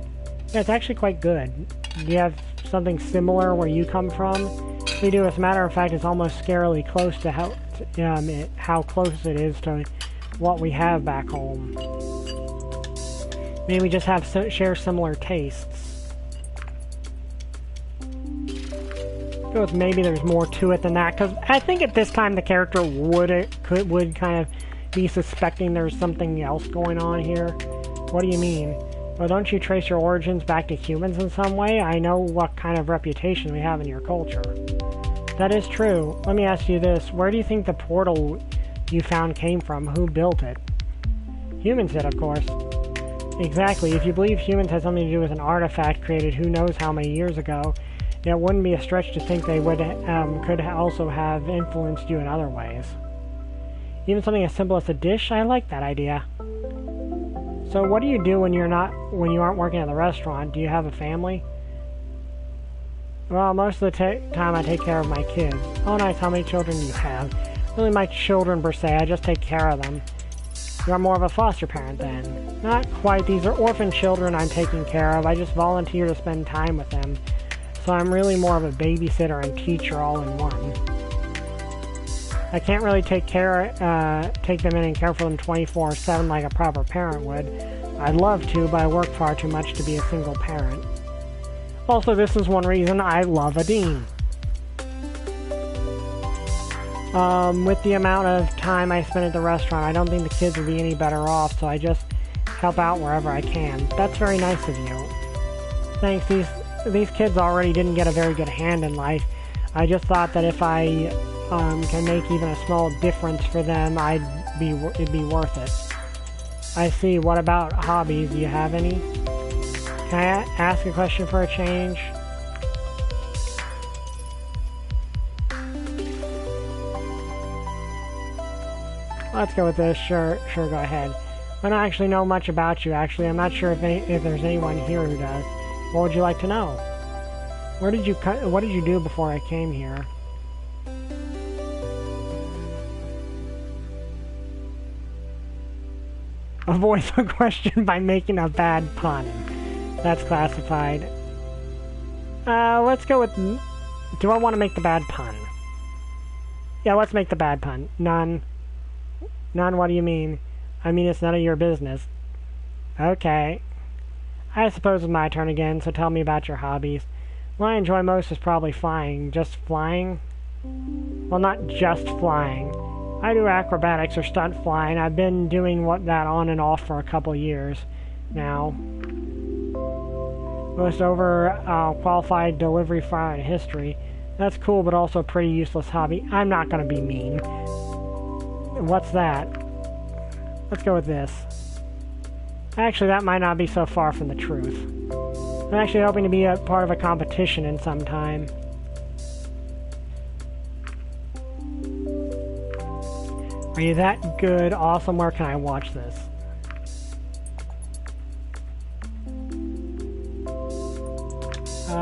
Yeah, it's actually quite good. Do you have something similar where you come from? We do. As a matter of fact, it's almost scarily close to how close it is to what we have back home. Maybe we just share similar tastes. With maybe there's more to it than that, because I think at this time the character would kind of be suspecting there's something else going on here. What do you mean? Well, don't you trace your origins back to humans in some way? I know what kind of reputation we have in your culture. That is true. Let me ask you this. Where do you think the portal you found came from? Who built it? Humans did, of course. Exactly. If you believe humans had something to do with an artifact created who knows how many years ago, it wouldn't be a stretch to think they could also have influenced you in other ways. Even something as simple as a dish? I like that idea. So what do you do when you aren't working at the restaurant? Do you have a family? Well, most of the time I take care of my kids. Oh nice, how many children do you have? Really my children per se, I just take care of them. You're more of a foster parent then. Not quite, these are orphan children I'm taking care of. I just volunteer to spend time with them. So I'm really more of a babysitter and teacher all in one. I can't really take them in and care for them 24/7 like a proper parent would. I'd love to, but I work far too much to be a single parent. Also, this is one reason I love a dean. With the amount of time I spend at the restaurant, I don't think the kids would be any better off, so I just help out wherever I can. That's very nice of you. Thanks, these kids already didn't get a very good hand in life. I just thought that if I can make even a small difference for them, it'd be worth it. I see. What about hobbies? Do you have any? Can I ask a question for a change? Let's go with this. Sure, go ahead. I don't actually know much about you, actually. I'm not sure if there's anyone here who does. What would you like to know? What did you do before I came here? Avoid the question by making a bad pun. That's classified. Let's go with... Do I want to make the bad pun? Yeah, let's make the bad pun. None. None, what do you mean? I mean, it's none of your business. Okay. I suppose it's my turn again, so tell me about your hobbies. What I enjoy most is probably flying. Just flying? Well, not just flying. I do acrobatics or stunt flying. I've been doing that on and off for a couple years now. Most qualified delivery flyer in history. That's cool, but also a pretty useless hobby. I'm not going to be mean. What's that? Let's go with this. Actually, that might not be so far from the truth. I'm actually hoping to be a part of a competition in some time. Are you that good? Awesome. Where can I watch this?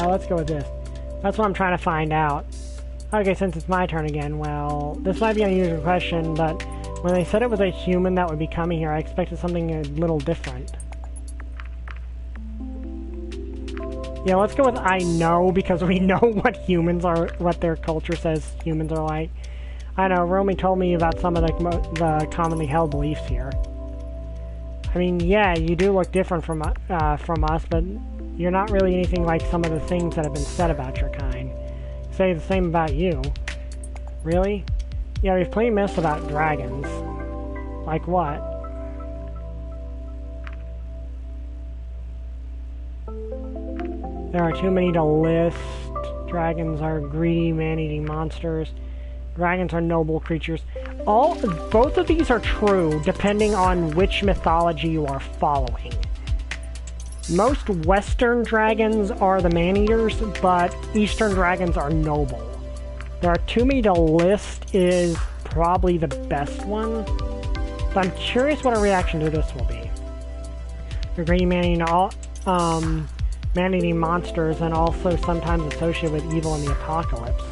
Let's go with this. That's what I'm trying to find out. Okay, since it's my turn again, well, this might be an unusual question, but When they said it was a human that would be coming here, I expected something a little different. Yeah, let's go with I know, because we know what humans are, what their culture says humans are like. I know, Romy told me about some of the commonly held beliefs here. I mean, yeah, you do look different from us, but you're not really anything like some of the things that have been said about your kind. Say the same about you. Really? Yeah, we've plenty of myths about dragons. Like what? There are too many to list. Dragons are greedy, man-eating monsters. Dragons are noble creatures. Both of these are true, depending on which mythology you are following. Most Western dragons are the man-eaters, but Eastern dragons are noble. There are too many to list is probably the best one, but I'm curious what a reaction to this will be. The greedy man-eating monsters, and also sometimes associated with evil in the apocalypse.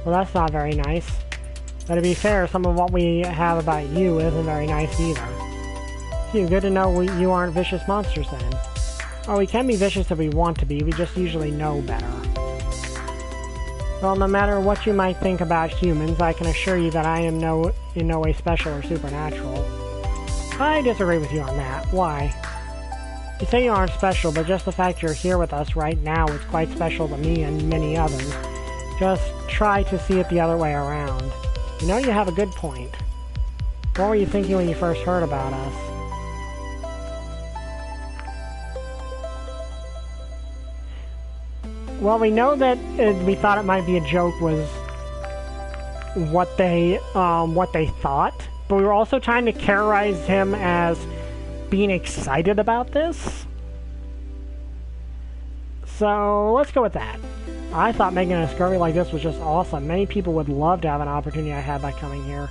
Well, that's not very nice. But to be fair, some of what we have about you isn't very nice either. Phew, good to know you aren't vicious monsters then. Oh, we can be vicious if we want to be, we just usually know better. Well, no matter what you might think about humans, I can assure you that I am in no way special or supernatural. I disagree with you on that. Why? You say you aren't special, but just the fact you're here with us right now is quite special to me and many others. Just try to see it the other way around. You know, you have a good point. What were you thinking when you first heard about us? Well, we know that we thought it might be a joke was what they thought, but we were also trying to characterize him as being excited about this. So let's go with that. I thought making a discovery like this was just awesome. Many people would love to have an opportunity I had by coming here.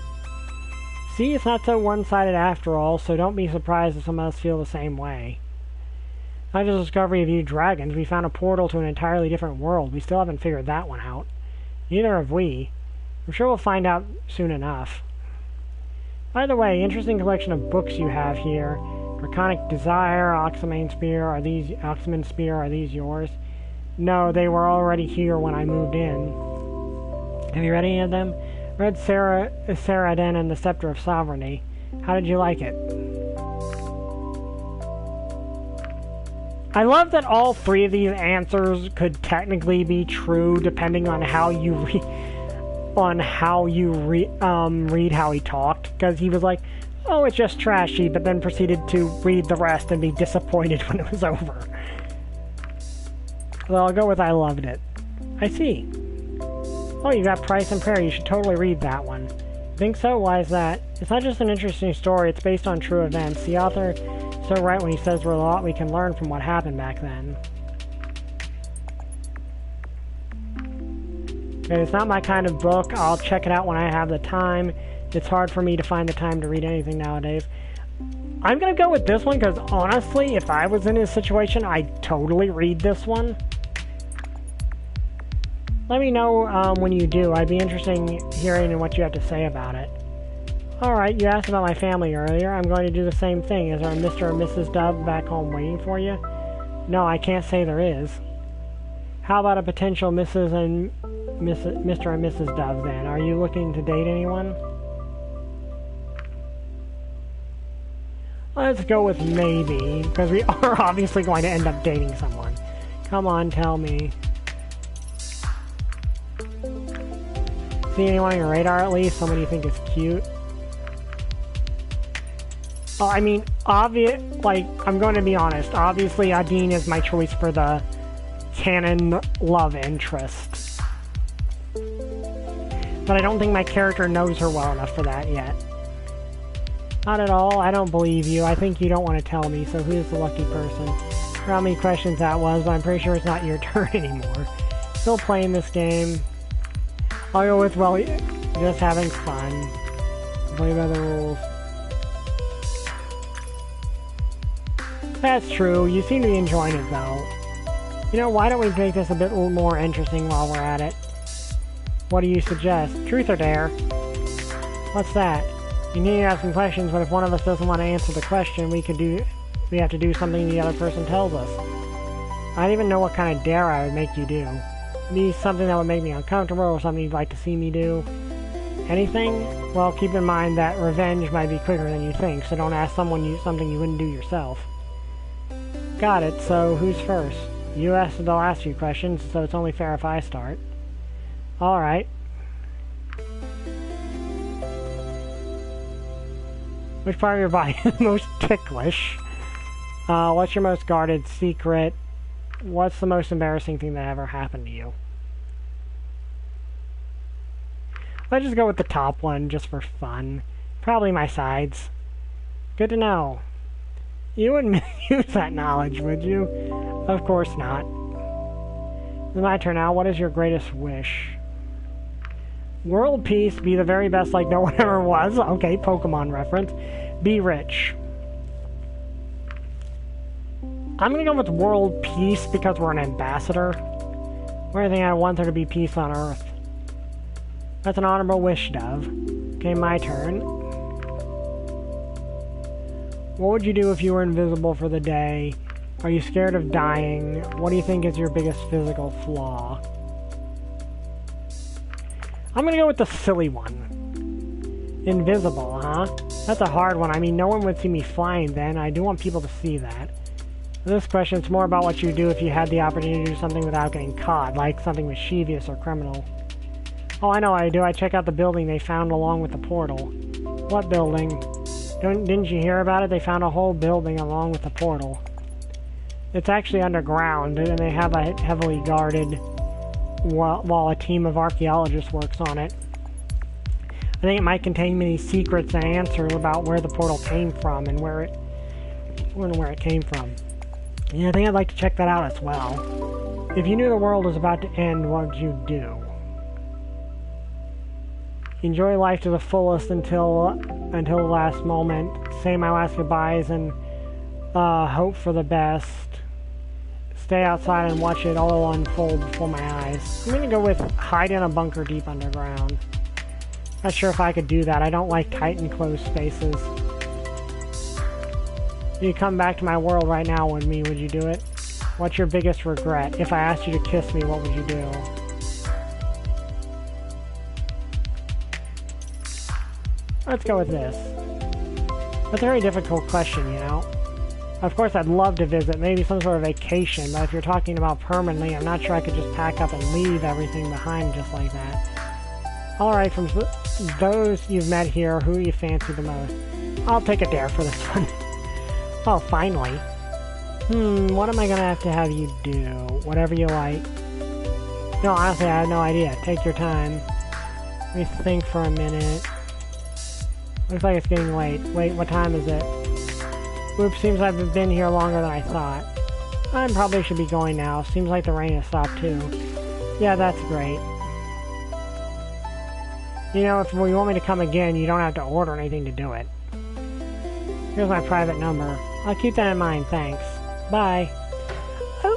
See, it's not so one-sided after all, so don't be surprised if some of us feel the same way. Not just a discovery of you dragons, we found a portal to an entirely different world. We still haven't figured that one out. Neither have we. I'm sure we'll find out soon enough. By the way, interesting collection of books you have here. Draconic Desire, Oxymane Spear, are these yours? No, they were already here when I moved in. Have you read any of them? Read Saraden and the Scepter of Sovereignty. How did you like it? I love that all three of these answers could technically be true, depending on how you read how he talked. Because he was like, "Oh, it's just trashy," but then proceeded to read the rest and be disappointed when it was over. Well, I'll go with I loved it. I see. Oh, you got Price and Prayer. You should totally read that one. Think so? Why is that? It's not just an interesting story. It's based on true events. The author is so right when he says there's a lot we can learn from what happened back then. Okay, it's not my kind of book. I'll check it out when I have the time. It's hard for me to find the time to read anything nowadays. I'm gonna go with this one because honestly, if I was in his situation, I'd totally read this one. Let me know when you do. I'd be interested in hearing what you have to say about it. Alright, you asked about my family earlier. I'm going to do the same thing. Is there a Mr. or Mrs. Dove back home waiting for you? No, I can't say there is. How about a potential Mrs. and Mr. and Mrs. Dove then? Are you looking to date anyone? Let's go with maybe, because we are obviously going to end up dating someone. Come on, tell me. See anyone on your radar at least? Someone you think is cute? Oh, I mean, I'm going to be honest. Obviously, Adine is my choice for the canon love interest. But I don't think my character knows her well enough for that yet. Not at all. I don't believe you. I think you don't want to tell me, so who's the lucky person? I don't know how many questions that was, but I'm pretty sure it's not your turn anymore. Still playing this game. I'll go with, well, just having fun. Play by the rules. That's true. You seem to be enjoying it, though. You know, why don't we make this a bit more interesting while we're at it? What do you suggest? Truth or dare? What's that? You need to ask some questions, but if one of us doesn't want to answer the question, we have to do something the other person tells us. I don't even know what kind of dare I would make you do. Be something that would make me uncomfortable, or something you'd like to see me do. Anything? Well, keep in mind that revenge might be quicker than you think, so don't ask something you wouldn't do yourself. Got it, so who's first? You asked the last few questions, so it's only fair if I start. Alright. Which part of your body is most ticklish? What's your most guarded secret? What's the most embarrassing thing that ever happened to you? Let's just go with the top one, just for fun. Probably my sides. Good to know. You wouldn't use that knowledge, would you? Of course not. It's my turn now. What is your greatest wish? World peace, be the very best like no one ever was. Okay, Pokemon reference. Be rich. I'm gonna go with world peace because we're an ambassador. Where I think I want there to be peace on Earth. That's an honorable wish, Dove. Okay, my turn. What would you do if you were invisible for the day? Are you scared of dying? What do you think is your biggest physical flaw? I'm gonna go with the silly one. Invisible, huh? That's a hard one. I mean, no one would see me flying then. I do want people to see that. This question's more about what you do if you had the opportunity to do something without getting caught, like something mischievous or criminal. Oh, I know what I do. I check out the building they found along with the portal. What building? Didn't you hear about it? They found a whole building along with the portal. It's actually underground, and they have a heavily guarded while a team of archaeologists works on it. I think it might contain many secrets and answers about where the portal came from and where it came from. Yeah, I think I'd like to check that out as well. If you knew the world was about to end, what would you do? Enjoy life to the fullest until the last moment. Say my last goodbyes and hope for the best. Stay outside and watch it all unfold before my eyes. I'm gonna go with hide in a bunker deep underground. Not sure if I could do that. I don't like tight and closed spaces. If you come back to my world right now with me, would you do it? What's your biggest regret? If I asked you to kiss me, what would you do? Let's go with this. That's a very difficult question, you know? Of course, I'd love to visit, maybe some sort of vacation, but if you're talking about permanently, I'm not sure I could just pack up and leave everything behind just like that. Alright, from those you've met here, who you fancy the most? I'll take a dare for this one. Oh, finally. What am I gonna have you do? Whatever you like. No, honestly, I have no idea. Take your time. Let me think for a minute. Looks like it's getting late. Wait, what time is it? Oops, seems I've been here longer than I thought. I probably should be going now. Seems like the rain has stopped too. Yeah, that's great. You know, if you want me to come again, you don't have to order anything to do it. Here's my private number. I'll keep that in mind, thanks. Bye.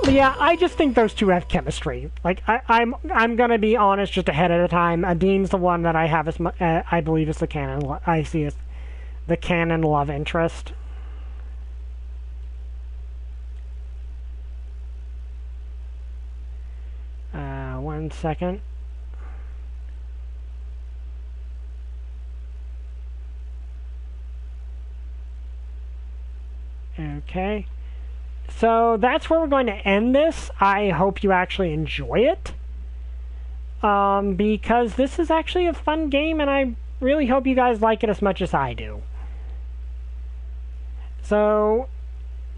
Yeah, I just think those two have chemistry. Like, I'm gonna be honest just ahead of the time. Adin's the one that I have as I believe is the canon. I see as the canon love interest. One second. Okay. So that's where we're going to end this. I hope you actually enjoy it. Because this is actually a fun game, and I really hope you guys like it as much as I do. So,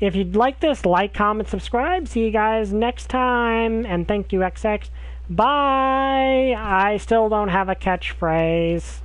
if you'd like this, like, comment, subscribe. See you guys next time, and thank you, XX. Bye! I still don't have a catchphrase.